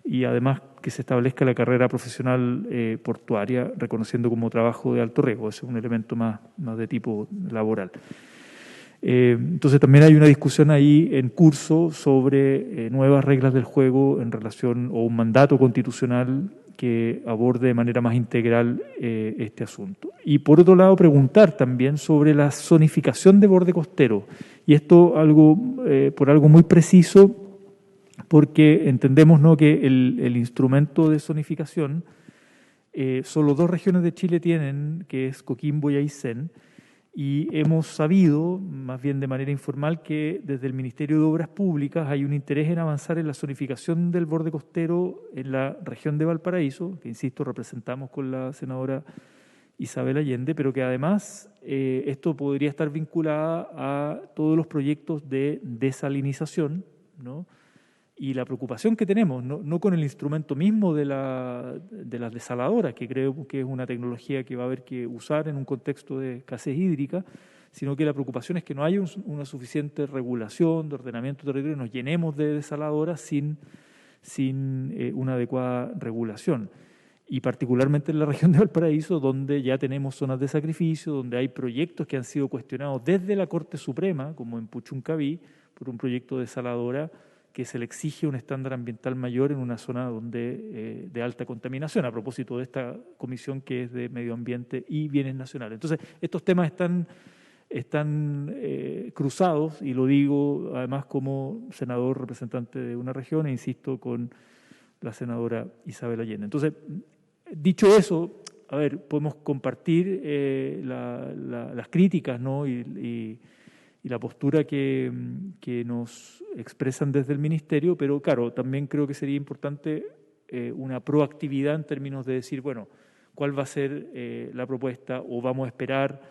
y además que se establezca la carrera profesional portuaria, reconociendo como trabajo de alto riesgo. Ese es un elemento más de tipo laboral. Entonces también hay una discusión ahí en curso sobre nuevas reglas del juego en relación, o un mandato constitucional que aborde de manera más integral este asunto. Y por otro lado, preguntar también sobre la zonificación de borde costero. Y esto por algo muy preciso, porque entendemos, ¿no?, que el instrumento de zonificación solo 2 regiones de Chile tienen, que es Coquimbo y Aysén, y hemos sabido, más bien de manera informal, que desde el Ministerio de Obras Públicas hay un interés en avanzar en la zonificación del borde costero en la región de Valparaíso, que, insisto, representamos con la senadora Isabel Allende, pero que además esto podría estar vinculada a todos los proyectos de desalinización, ¿no? Y la preocupación que tenemos, no con el instrumento mismo de las desaladoras, que creo que es una tecnología que va a haber que usar en un contexto de escasez hídrica, sino que la preocupación es que no haya una suficiente regulación de ordenamiento territorial, nos llenemos de desaladoras sin una adecuada regulación. Y particularmente en la región de Valparaíso, donde ya tenemos zonas de sacrificio, donde hay proyectos que han sido cuestionados desde la Corte Suprema, como en Puchuncaví, por un proyecto de desaladora que se le exige un estándar ambiental mayor en una zona donde de alta contaminación, a propósito de esta comisión que es de Medio Ambiente y Bienes Nacionales. Entonces, estos temas están cruzados, y lo digo además como senador representante de una región, e insisto, con la senadora Isabel Allende. Entonces, dicho eso, a ver, podemos compartir las críticas, ¿no?, y la postura que nos expresan desde el Ministerio, pero claro, también creo que sería importante una proactividad en términos de decir, bueno, cuál va a ser la propuesta, o vamos a esperar,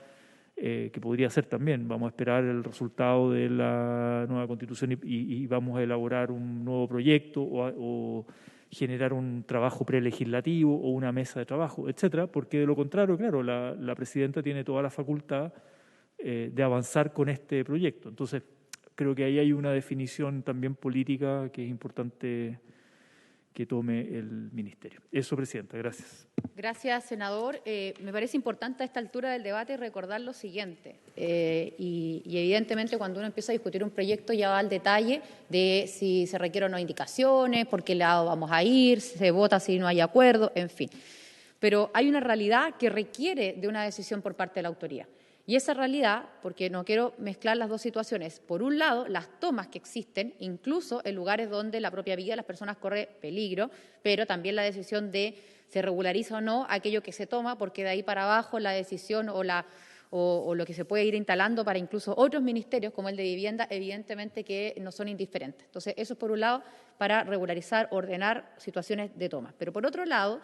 que podría ser también, vamos a esperar el resultado de la nueva Constitución y vamos a elaborar un nuevo proyecto o generar un trabajo prelegislativo o una mesa de trabajo, etcétera, porque de lo contrario, claro, la presidenta tiene toda la facultad de avanzar con este proyecto. Entonces, creo que ahí hay una definición también política que es importante que tome el Ministerio. Eso, Presidenta. Gracias. Gracias, senador. Me parece importante a esta altura del debate recordar lo siguiente. Y evidentemente cuando uno empieza a discutir un proyecto ya va al detalle de si se requieren o no indicaciones, por qué lado vamos a ir, se vota si no hay acuerdo, en fin. Pero hay una realidad que requiere de una decisión por parte de la autoridad. Y esa realidad, porque no quiero mezclar las dos situaciones, por un lado, las tomas que existen, incluso en lugares donde la propia vida de las personas corre peligro, pero también la decisión de se regulariza o no aquello que se toma, porque de ahí para abajo la decisión o lo que se puede ir instalando para incluso otros ministerios, como el de Vivienda, evidentemente que no son indiferentes. Entonces, eso es por un lado, para regularizar, ordenar situaciones de toma. Pero por otro lado,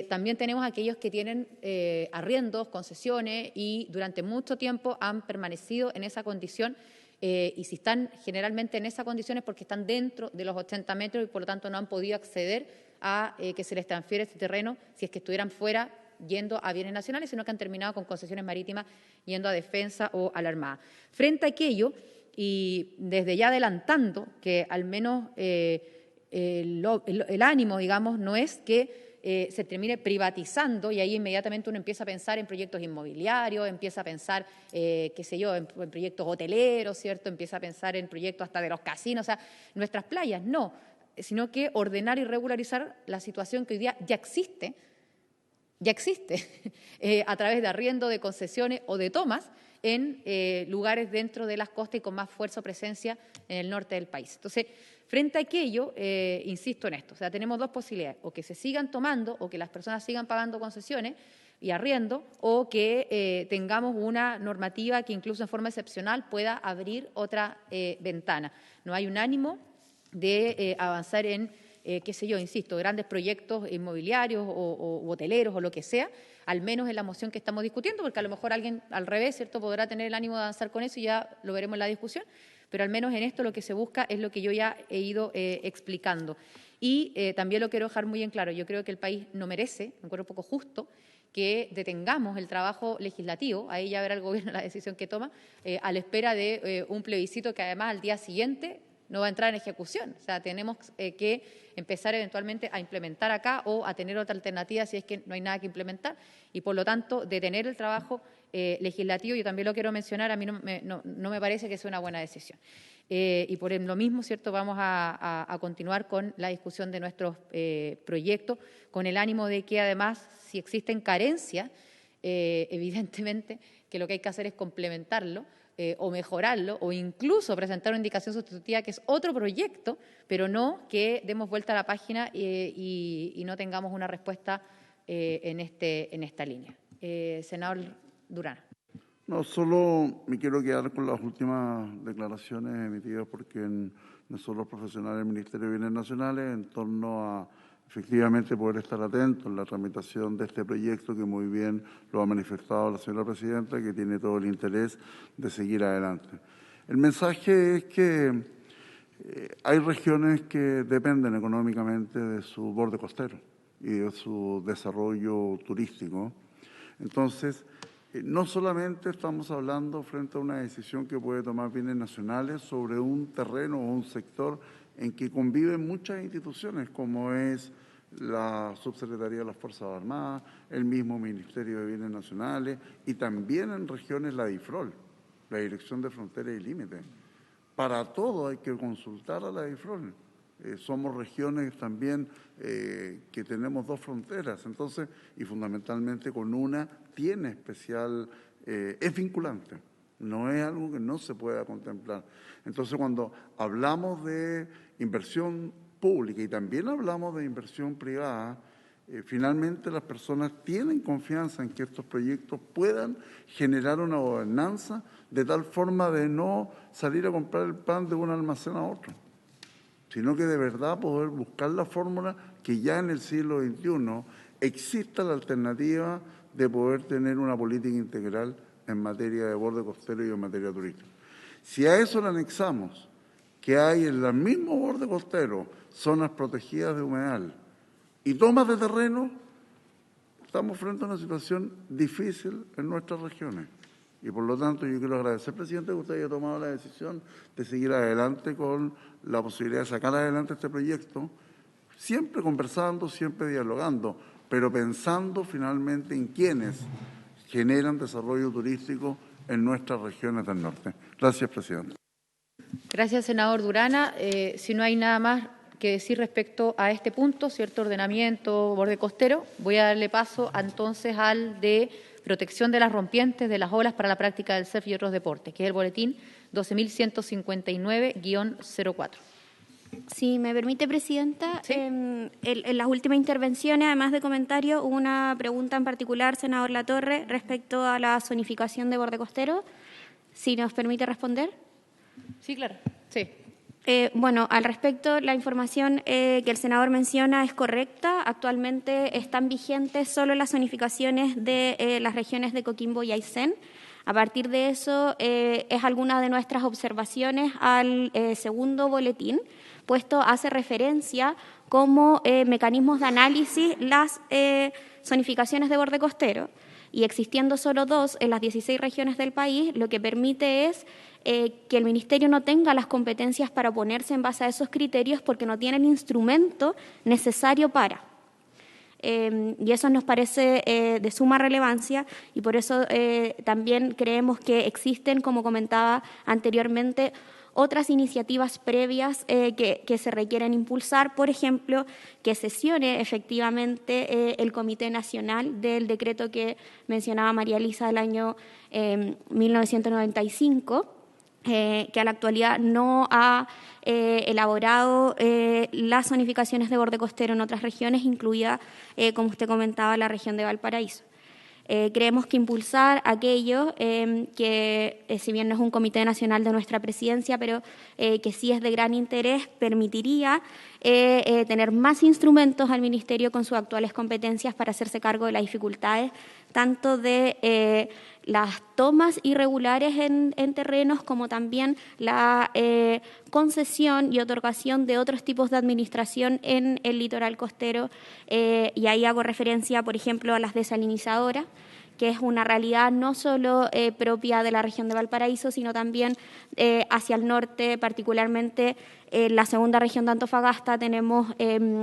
también tenemos aquellos que tienen arriendos, concesiones y durante mucho tiempo han permanecido en esa condición y si están generalmente en esa condición es porque están dentro de los 80 metros y por lo tanto no han podido acceder a que se les transfiera este terreno si es que estuvieran fuera yendo a bienes nacionales, sino que han terminado con concesiones marítimas yendo a defensa o a la Armada. Frente a aquello, y desde ya adelantando que al menos el ánimo, digamos, no es que se termine privatizando y ahí inmediatamente uno empieza a pensar en proyectos inmobiliarios, empieza a pensar, qué sé yo, en proyectos hoteleros, ¿cierto? Empieza a pensar en proyectos hasta de los casinos, o sea, nuestras playas, no, sino que ordenar y regularizar la situación que hoy día ya existe a través de arriendo, de concesiones o de tomas en lugares dentro de las costas y con más fuerza o presencia en el norte del país. Entonces, frente a aquello, insisto en esto, o sea, tenemos dos posibilidades, o que se sigan tomando o que las personas sigan pagando concesiones y arriendo, o que tengamos una normativa que incluso en forma excepcional pueda abrir otra ventana. No hay un ánimo de avanzar en, qué sé yo, insisto, grandes proyectos inmobiliarios o hoteleros o lo que sea, al menos en la moción que estamos discutiendo, porque a lo mejor alguien al revés, ¿cierto?, podrá tener el ánimo de avanzar con eso y ya lo veremos en la discusión, pero al menos en esto lo que se busca es lo que yo ya he ido explicando. Y también lo quiero dejar muy en claro, yo creo que el país no merece, me encuentro un poco justo, que detengamos el trabajo legislativo, ahí ya verá el Gobierno la decisión que toma, a la espera de un plebiscito que además al día siguiente no va a entrar en ejecución. O sea, tenemos que empezar eventualmente a implementar acá o a tener otra alternativa si es que no hay nada que implementar y, por lo tanto, detener el trabajo legislativo. Yo también lo quiero mencionar, a mí no me parece que sea una buena decisión. Y por lo mismo, ¿cierto?, vamos a continuar con la discusión de nuestros proyectos, con el ánimo de que, además, si existen carencias, evidentemente, que lo que hay que hacer es complementarlo, o mejorarlo, o incluso presentar una indicación sustitutiva, que es otro proyecto, pero no que demos vuelta a la página y no tengamos una respuesta en esta línea. Senador Durana. No, solo me quiero quedar con las últimas declaraciones emitidas porque nosotros los profesionales del Ministerio de Bienes Nacionales en torno a efectivamente poder estar atentos en la tramitación de este proyecto que muy bien lo ha manifestado la señora Presidenta, que tiene todo el interés de seguir adelante. El mensaje es que hay regiones que dependen económicamente de su borde costero y de su desarrollo turístico. Entonces, no solamente estamos hablando frente a una decisión que puede tomar Bienes Nacionales sobre un terreno o un sector en que conviven muchas instituciones, como es la Subsecretaría de las Fuerzas Armadas, el mismo Ministerio de Bienes Nacionales y también en regiones la DIFROL, la Dirección de Fronteras y Límites. Para todo hay que consultar a la DIFROL. Somos regiones también que tenemos dos fronteras, entonces, y fundamentalmente con una tiene especial, es vinculante, no es algo que no se pueda contemplar. Entonces, cuando hablamos de inversión pública y también hablamos de inversión privada, finalmente las personas tienen confianza en que estos proyectos puedan generar una gobernanza de tal forma de no salir a comprar el pan de un almacén a otro, sino que de verdad poder buscar la fórmula que ya en el siglo XXI exista la alternativa de poder tener una política integral en materia de borde costero y en materia turística. Si a eso le anexamos que hay en el mismo borde costero zonas protegidas de humedal y tomas de terreno, estamos frente a una situación difícil en nuestras regiones. Y por lo tanto yo quiero agradecer, presidente, que usted haya tomado la decisión de seguir adelante con la posibilidad de sacar adelante este proyecto, siempre conversando, siempre dialogando, pero pensando finalmente en quienes generan desarrollo turístico en nuestras regiones del norte. Gracias, presidente. Gracias, senador Durana. Si no hay nada más que decir respecto a este punto, cierto ordenamiento, borde costero, voy a darle paso entonces al de protección de las rompientes de las olas para la práctica del surf y otros deportes, que es el boletín 12.159-04. Si me permite, Presidenta, ¿Sí? en las últimas intervenciones, además de comentarios, hubo una pregunta en particular, senador Latorre, respecto a la zonificación de borde costero. Si nos permite responder. Sí, claro. Sí. Bueno, al respecto, la información que el senador menciona es correcta. Actualmente están vigentes solo las zonificaciones de las regiones de Coquimbo y Aysén. A partir de eso, es alguna de nuestras observaciones al segundo boletín, puesto hace referencia como mecanismos de análisis las zonificaciones de borde costero. Y existiendo solo dos en las 16 regiones del país, lo que permite es que el Ministerio no tenga las competencias para oponerse en base a esos criterios porque no tiene el instrumento necesario para. Y eso nos parece de suma relevancia y por eso también creemos que existen, como comentaba anteriormente, otras iniciativas previas que se requieren impulsar, por ejemplo, que sesione efectivamente el Comité Nacional del decreto que mencionaba María Elisa del año 1995, que a la actualidad no ha elaborado las zonificaciones de borde costero en otras regiones, incluida, como usted comentaba, la región de Valparaíso. Creemos que impulsar aquello que, si bien no es un comité nacional de nuestra presidencia, pero que sí es de gran interés, permitiría tener más instrumentos al Ministerio con sus actuales competencias para hacerse cargo de las dificultades tanto de las tomas irregulares en terrenos como también la concesión y otorgación de otros tipos de administración en el litoral costero, y ahí hago referencia, por ejemplo, a las desalinizadoras, que es una realidad no solo propia de la región de Valparaíso, sino también hacia el norte, particularmente en la segunda región de Antofagasta tenemos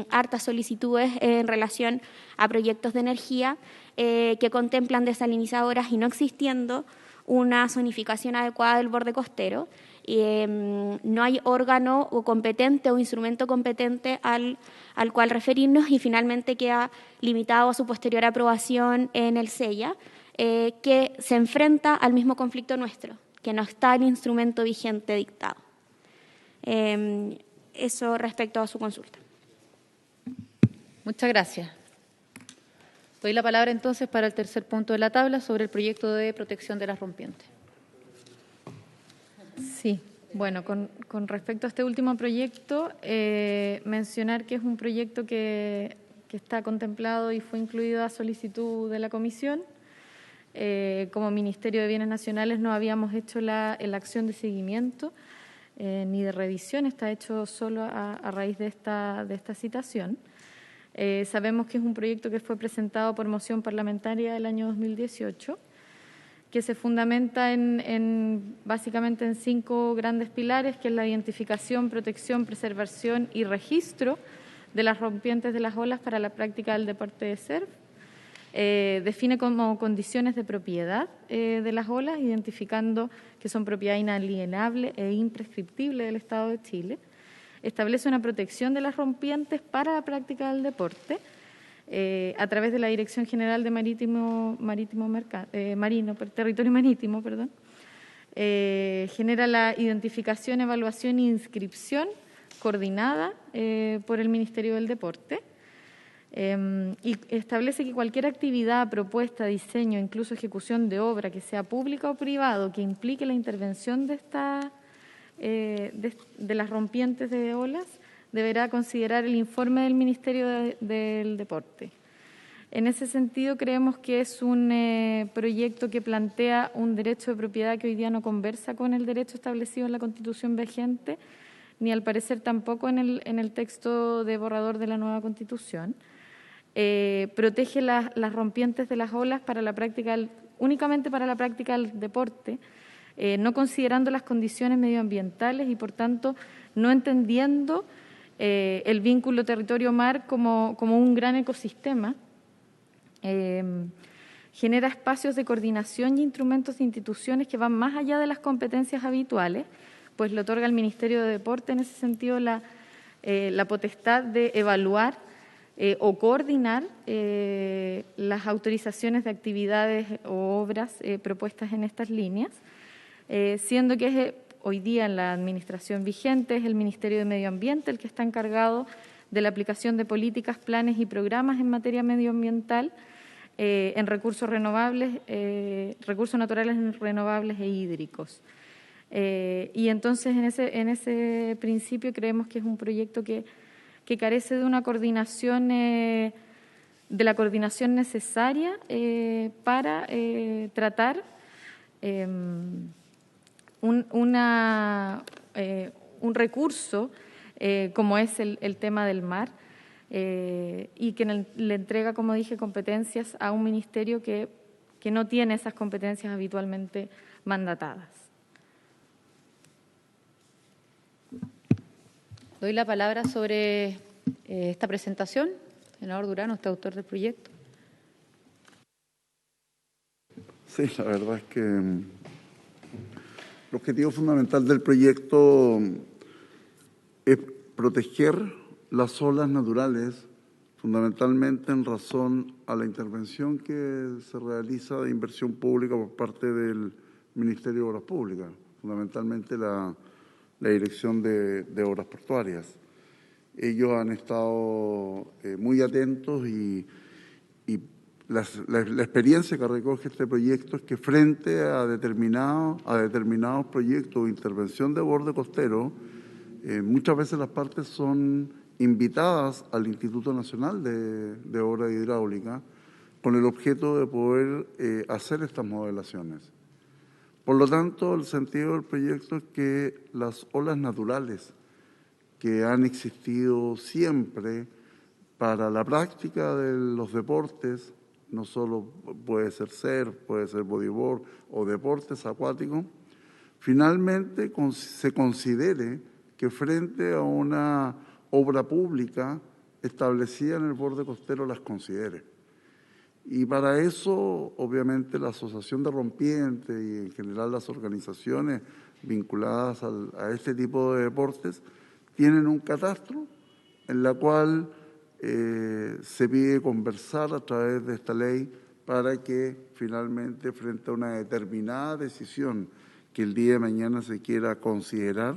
hartas solicitudes en relación a proyectos de energía que contemplan desalinizadoras y no existiendo una zonificación adecuada del borde costero. No hay órgano o competente o instrumento competente al cual referirnos, y finalmente queda limitado a su posterior aprobación en el SEIA, que se enfrenta al mismo conflicto nuestro, que no está el instrumento vigente dictado. Eso respecto a su consulta. Muchas gracias. Doy la palabra entonces para el tercer punto de la tabla sobre el proyecto de protección de las rompientes. Sí, bueno, con respecto a este último proyecto, mencionar que es un proyecto que está contemplado y fue incluido a solicitud de la Comisión. Como Ministerio de Bienes Nacionales no habíamos hecho la acción de seguimiento ni de revisión, está hecho solo a raíz de esta citación. Sabemos que es un proyecto que fue presentado por moción parlamentaria el año 2018, que se fundamenta básicamente en 5 grandes pilares, que es la identificación, protección, preservación y registro de las rompientes de las olas para la práctica del deporte de surf. Define como condiciones de propiedad de las olas, identificando que son propiedad inalienable e imprescriptible del Estado de Chile. Establece una protección de las rompientes para la práctica del deporte, a través de la Dirección General de Territorio Marítimo, genera la identificación, evaluación e inscripción coordinada por el Ministerio del Deporte, y establece que cualquier actividad, propuesta, diseño, incluso ejecución de obra que sea pública o privado que implique la intervención de las rompientes de olas deberá considerar el informe del Ministerio del Deporte. En ese sentido, creemos que es un proyecto que plantea un derecho de propiedad que hoy día no conversa con el derecho establecido en la Constitución vigente, ni al parecer tampoco en el texto de borrador de la nueva Constitución. Protege las rompientes de las olas únicamente para la práctica del deporte, no considerando las condiciones medioambientales y, por tanto, no entendiendo el vínculo territorio-mar como un gran ecosistema. Genera espacios de coordinación y instrumentos de instituciones que van más allá de las competencias habituales, pues le otorga al Ministerio de Deporte en ese sentido la potestad de evaluar o coordinar las autorizaciones de actividades o obras propuestas en estas líneas, siendo que hoy día en la administración vigente es el Ministerio de Medio Ambiente el que está encargado de la aplicación de políticas, planes y programas en materia medioambiental en recursos renovables, recursos naturales renovables e hídricos. Y entonces en ese principio creemos que es un proyecto que carece de una coordinación, de la coordinación necesaria para tratar un recurso como es el tema del mar, y que le entrega, como dije, competencias a un ministerio que no tiene esas competencias habitualmente mandatadas. Doy la palabra sobre esta presentación. Senador Durán, usted autor del proyecto. Sí, la verdad es que el objetivo fundamental del proyecto es proteger las olas naturales, fundamentalmente en razón a la intervención que se realiza de inversión pública por parte del Ministerio de Obras Públicas, fundamentalmente la Dirección de Obras Portuarias. Ellos han estado muy atentos y la experiencia que recoge este proyecto es que frente a determinados proyectos de intervención de borde costero, muchas veces las partes son invitadas al Instituto Nacional de Obras Hidráulicas con el objeto de poder hacer estas modelaciones. Por lo tanto, el sentido del proyecto es que las olas naturales que han existido siempre para la práctica de los deportes, no solo puede ser surf, puede ser bodyboard o deportes acuáticos, finalmente se considere que frente a una obra pública establecida en el borde costero las considere. Y para eso, obviamente, la Asociación de Rompientes y en general las organizaciones vinculadas a este tipo de deportes tienen un catastro en la cual se pide conversar a través de esta ley para que finalmente, frente a una determinada decisión que el día de mañana se quiera considerar,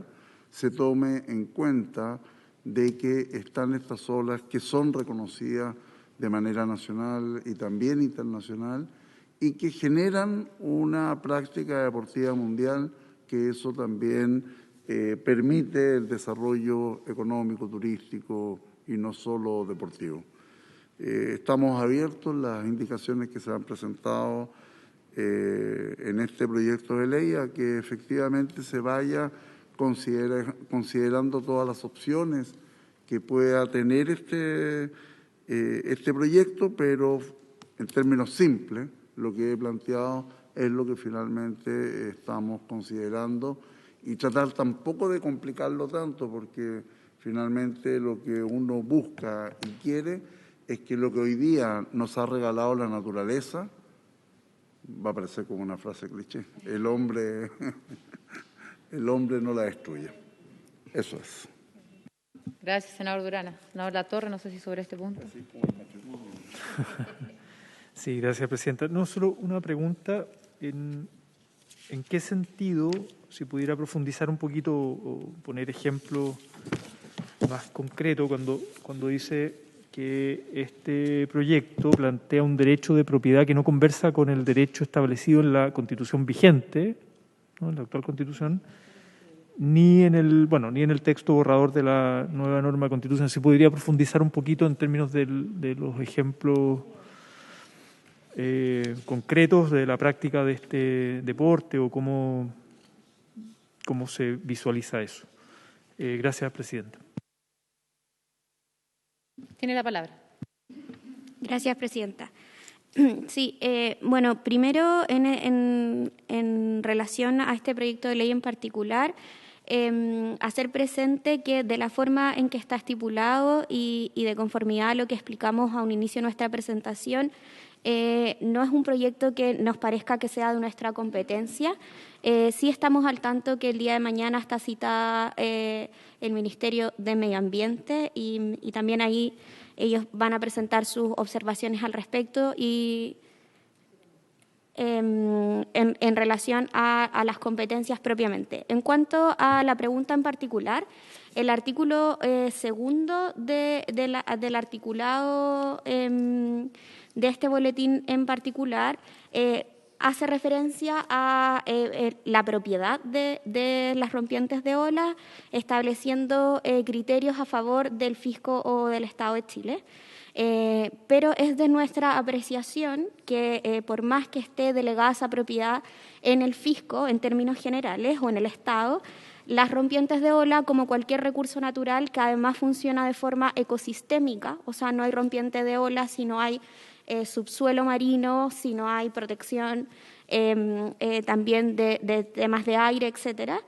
se tome en cuenta de que están estas olas que son reconocidas de manera nacional y también internacional y que generan una práctica deportiva mundial, que eso también permite el desarrollo económico, turístico y no solo deportivo. Estamos abiertos, las indicaciones que se han presentado en este proyecto de ley a que efectivamente se vaya considerando todas las opciones que pueda tener este proyecto, pero en términos simples, lo que he planteado es lo que finalmente estamos considerando y tratar tampoco de complicarlo tanto, porque finalmente lo que uno busca y quiere es que lo que hoy día nos ha regalado la naturaleza, va a parecer como una frase cliché, el hombre no la destruye. Eso es. Gracias, senador Durana. Senador Latorre, no sé si sobre este punto. Sí, gracias, presidenta. No, solo una pregunta. ¿En qué sentido, si pudiera profundizar un poquito o poner ejemplos más concretos, cuando dice que este proyecto plantea un derecho de propiedad que no conversa con el derecho establecido en la Constitución vigente, ¿no?, en la actual Constitución, ni en el texto borrador de la nueva norma de Constitución? ¿Se podría profundizar un poquito en términos de los ejemplos concretos de la práctica de este deporte o cómo se visualiza eso? Gracias, presidenta. Tiene la palabra. Gracias, presidenta. Sí, bueno, primero en relación a este proyecto de ley en particular, hacer presente que de la forma en que está estipulado y de conformidad a lo que explicamos a un inicio de nuestra presentación, no es un proyecto que nos parezca que sea de nuestra competencia. Sí estamos al tanto que el día de mañana está citada el Ministerio de Medio Ambiente y también ahí ellos van a presentar sus observaciones al respecto y en relación a las competencias propiamente. En cuanto a la pregunta en particular, el artículo segundo del articulado de este boletín en particular hace referencia a la propiedad de las rompientes de olas, estableciendo criterios a favor del fisco o del Estado de Chile. Pero es de nuestra apreciación que por más que esté delegada esa propiedad en el fisco, en términos generales, o en el Estado, las rompientes de ola, como cualquier recurso natural que además funciona de forma ecosistémica, o sea, no hay rompiente de ola si no hay subsuelo marino, si no hay protección también de temas de aire, etcétera.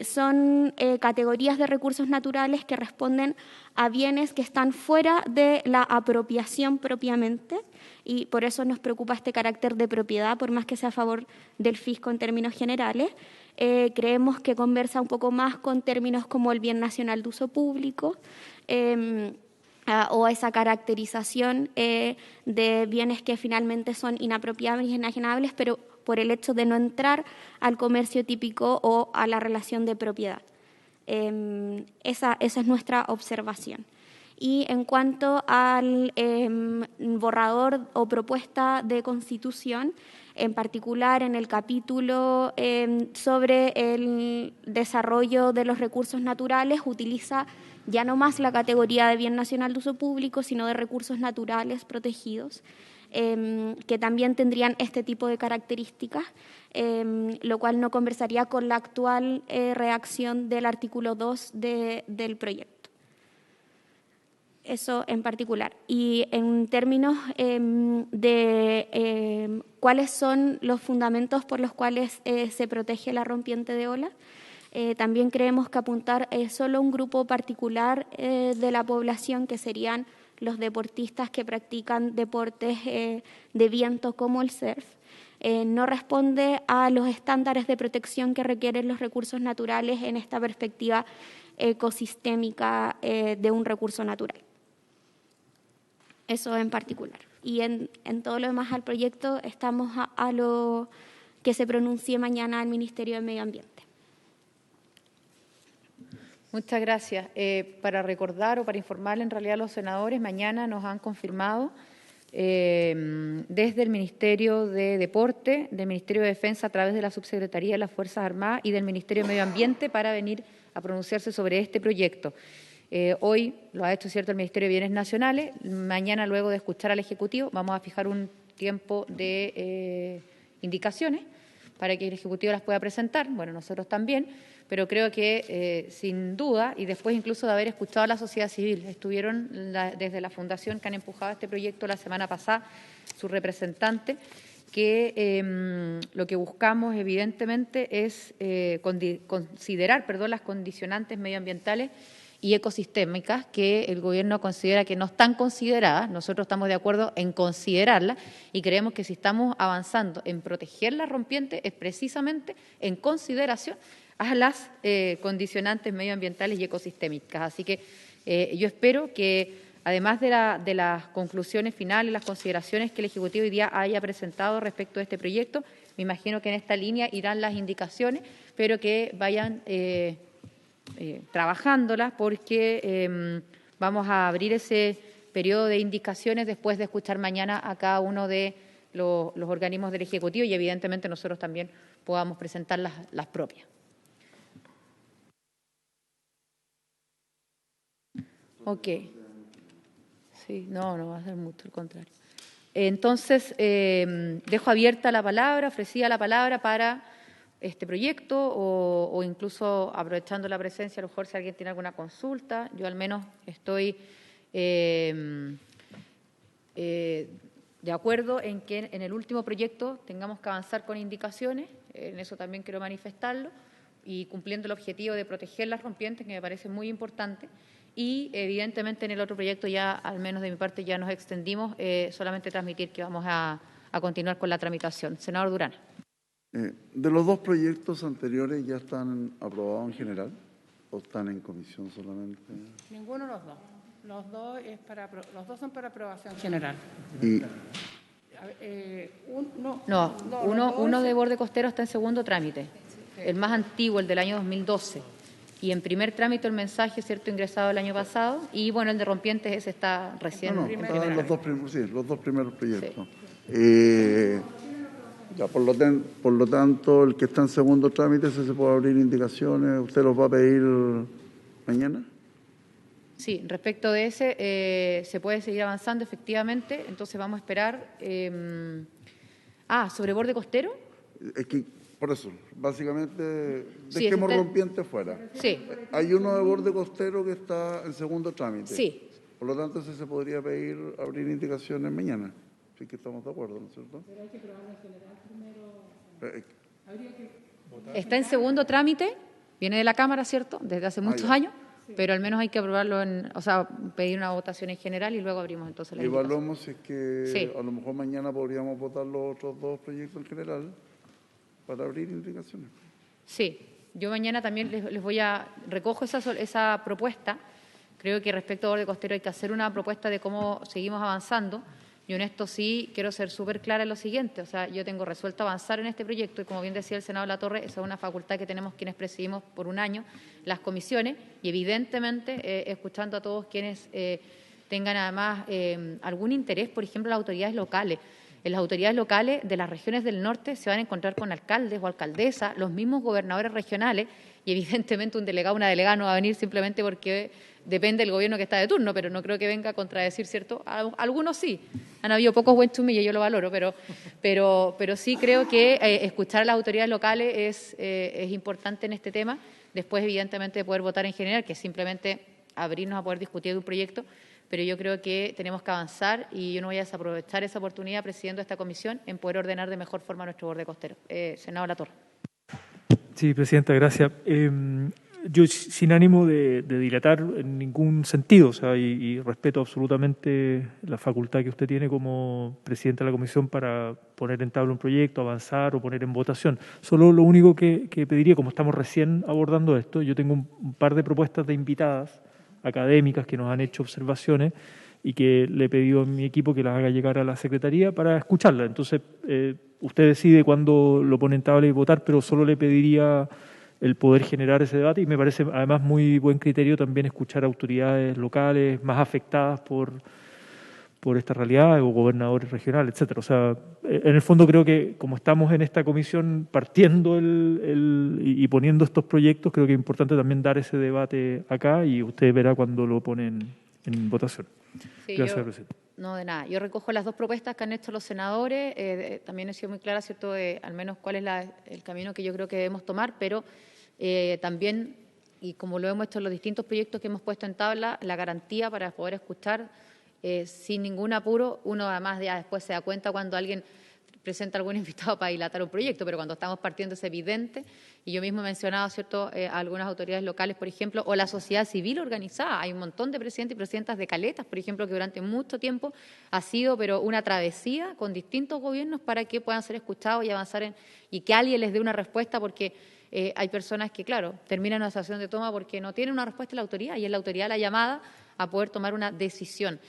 Son categorías de recursos naturales que responden a bienes que están fuera de la apropiación propiamente y por eso nos preocupa este carácter de propiedad, por más que sea a favor del fisco en términos generales. Creemos que conversa un poco más con términos como el bien nacional de uso público, o esa caracterización de bienes que finalmente son inapropiables y enajenables, pero por el hecho de no entrar al comercio típico o a la relación de propiedad. Esa es nuestra observación. Y en cuanto al borrador o propuesta de constitución, en particular en el capítulo sobre el desarrollo de los recursos naturales, utiliza ya no más la categoría de bien nacional de uso público, sino de recursos naturales protegidos. que también tendrían este tipo de características, lo cual no conversaría con la actual redacción del artículo 2 del proyecto. Eso en particular. Y en términos de cuáles son los fundamentos por los cuales se protege la rompiente de olas, también creemos que apuntar solo a un grupo particular de la población, que serían los deportistas que practican deportes de viento como el surf, no responde a los estándares de protección que requieren los recursos naturales en esta perspectiva ecosistémica de un recurso natural. Eso en particular. Y en todo lo demás al proyecto estamos a lo que se pronuncie mañana al Ministerio de Medio Ambiente. Muchas gracias. Para recordar o para informarle en realidad a los senadores, mañana nos han confirmado desde el Ministerio de Deporte, del Ministerio de Defensa a través de la Subsecretaría de las Fuerzas Armadas y del Ministerio de Medio Ambiente para venir a pronunciarse sobre este proyecto. Hoy lo ha hecho, cierto, el Ministerio de Bienes Nacionales. Mañana, luego de escuchar al Ejecutivo, vamos a fijar un tiempo de indicaciones para que el Ejecutivo las pueda presentar. Bueno, nosotros también, pero creo que sin duda, y después incluso de haber escuchado a la sociedad civil, estuvieron desde la Fundación que han empujado este proyecto la semana pasada, su representante, que lo que buscamos evidentemente es considerar las condicionantes medioambientales y ecosistémicas que el Gobierno considera que no están consideradas. Nosotros estamos de acuerdo en considerarlas y creemos que si estamos avanzando en proteger la rompiente es precisamente en consideración a las condicionantes medioambientales y ecosistémicas. Así que yo espero que, además de las conclusiones finales, las consideraciones que el Ejecutivo hoy día haya presentado respecto a este proyecto, me imagino que en esta línea irán las indicaciones, pero que vayan trabajándolas, porque vamos a abrir ese periodo de indicaciones después de escuchar mañana a cada uno de los organismos del Ejecutivo y evidentemente nosotros también podamos presentar las propias. Ok. Sí, no va a ser mucho, al contrario. Entonces, dejo abierta la palabra, ofrecida la palabra para este proyecto o incluso aprovechando la presencia, a lo mejor si alguien tiene alguna consulta. Yo al menos estoy de acuerdo en que en el último proyecto tengamos que avanzar con indicaciones, en eso también quiero manifestarlo, y cumpliendo el objetivo de proteger las rompientes, que me parece muy importante. Y evidentemente en el otro proyecto ya, al menos de mi parte, ya nos extendimos, solamente transmitir que vamos a continuar con la tramitación. Senador Durán. ¿De los dos proyectos anteriores ya están aprobados en general o están en comisión solamente? Ninguno de los dos. Los dos son para aprobación general. Y Uno de borde costero está en segundo trámite, el más antiguo, el del año 2012. Y en primer trámite el mensaje, cierto, ingresado el año pasado, y bueno, el de rompientes ese está recién. Estaban los dos primeros proyectos. Ya, por lo tanto, el que está en segundo trámite, se puede abrir indicaciones. ¿Usted los va a pedir mañana? Sí, respecto de ese, se puede seguir avanzando efectivamente, entonces vamos a esperar. ¿Sobre borde costero? Es que, por eso, básicamente, Sí, dejemos rompiente fuera. Sí. Hay uno de borde costero que está en segundo trámite. Sí. Por lo tanto, se podría pedir abrir indicaciones mañana. Sí que estamos de acuerdo, ¿no es cierto? Pero hay que probarlo en general primero. Está en segundo trámite, viene de la Cámara, ¿cierto?, desde hace muchos años, pero al menos hay que aprobarlo, pedir una votación en general y luego abrimos entonces la indicación. Evaluamos si es que a lo mejor mañana podríamos votar los otros dos proyectos en general para abrir indicaciones. Sí, yo mañana también les voy a recojo esa propuesta. Creo que respecto a borde costero hay que hacer una propuesta de cómo seguimos avanzando. Yo en esto sí quiero ser súper clara en lo siguiente, yo tengo resuelto avanzar en este proyecto y como bien decía el senador Latorre, esa es una facultad que tenemos quienes presidimos por un año las comisiones y evidentemente escuchando a todos quienes tengan además algún interés, por ejemplo, las autoridades locales. En las autoridades locales de las regiones del norte se van a encontrar con alcaldes o alcaldesas, los mismos gobernadores regionales y evidentemente un delegado o una delegada no va a venir simplemente porque depende del gobierno que está de turno, pero no creo que venga a contradecir, ¿cierto? Algunos sí, han habido pocos buen chumillos, yo lo valoro, pero sí creo que escuchar a las autoridades locales es importante en este tema, después evidentemente de poder votar en general, que es simplemente abrirnos a poder discutir de un proyecto, pero yo creo que tenemos que avanzar y yo no voy a desaprovechar esa oportunidad presidiendo esta comisión en poder ordenar de mejor forma nuestro borde costero. Senador Latorre. Sí, Presidenta, gracias. Yo, sin ánimo de dilatar en ningún sentido, o sea, y respeto absolutamente la facultad que usted tiene como Presidenta de la Comisión para poner en tabla un proyecto, avanzar o poner en votación. Solo lo único que pediría, como estamos recién abordando esto, yo tengo un par de propuestas de invitadas académicas que nos han hecho observaciones y que le he pedido a mi equipo que las haga llegar a la Secretaría para escucharlas. Entonces, usted decide cuándo lo pone en tabla y votar, pero solo le pediría el poder generar ese debate y me parece además muy buen criterio también escuchar a autoridades locales más afectadas por esta realidad o gobernadores regionales, etcétera. O sea, en el fondo creo que como estamos en esta comisión partiendo y poniendo estos proyectos, creo que es importante también dar ese debate acá y usted verá cuando lo ponen en votación. Sí, Gracias, Presidente. No, de nada. Yo recojo las dos propuestas que han hecho los senadores. También he sido muy clara, ¿cierto?, de al menos cuál es el camino que yo creo que debemos tomar, pero también, y como lo hemos hecho en los distintos proyectos que hemos puesto en tabla, la garantía para poder escuchar sin ningún apuro. Uno además ya después se da cuenta cuando alguien presenta algún invitado para dilatar un proyecto, pero cuando estamos partiendo es evidente. Y yo mismo he mencionado, ¿cierto?, a algunas autoridades locales, por ejemplo, o la sociedad civil organizada. Hay un montón de presidentes y presidentas de caletas, por ejemplo, que durante mucho tiempo ha sido pero una travesía con distintos gobiernos para que puedan ser escuchados y avanzar y que alguien les dé una respuesta, porque hay personas que, claro, terminan una situación de toma porque no tienen una respuesta de la autoridad y es la autoridad la llamada a poder tomar una decisión.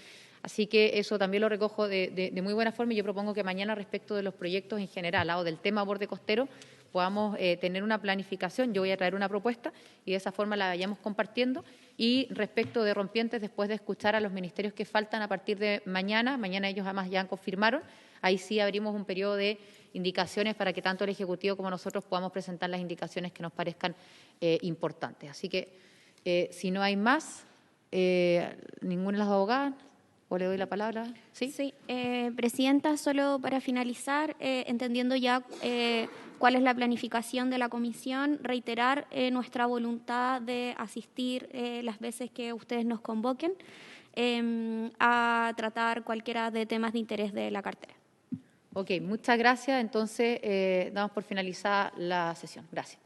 Así que eso también lo recojo de muy buena forma y yo propongo que mañana respecto de los proyectos en general o del tema borde costero podamos tener una planificación. Yo voy a traer una propuesta y de esa forma la vayamos compartiendo. Y respecto de rompientes, después de escuchar a los ministerios que faltan a partir de mañana ellos además ya confirmaron, ahí sí abrimos un periodo de indicaciones para que tanto el Ejecutivo como nosotros podamos presentar las indicaciones que nos parezcan importantes. Así que si no hay más, ninguna de las abogadas. ¿O le doy la palabra? Sí, Presidenta, solo para finalizar, entendiendo ya cuál es la planificación de la comisión, reiterar nuestra voluntad de asistir las veces que ustedes nos convoquen a tratar cualquiera de temas de interés de la cartera. Ok, muchas gracias. Entonces, damos por finalizada la sesión. Gracias.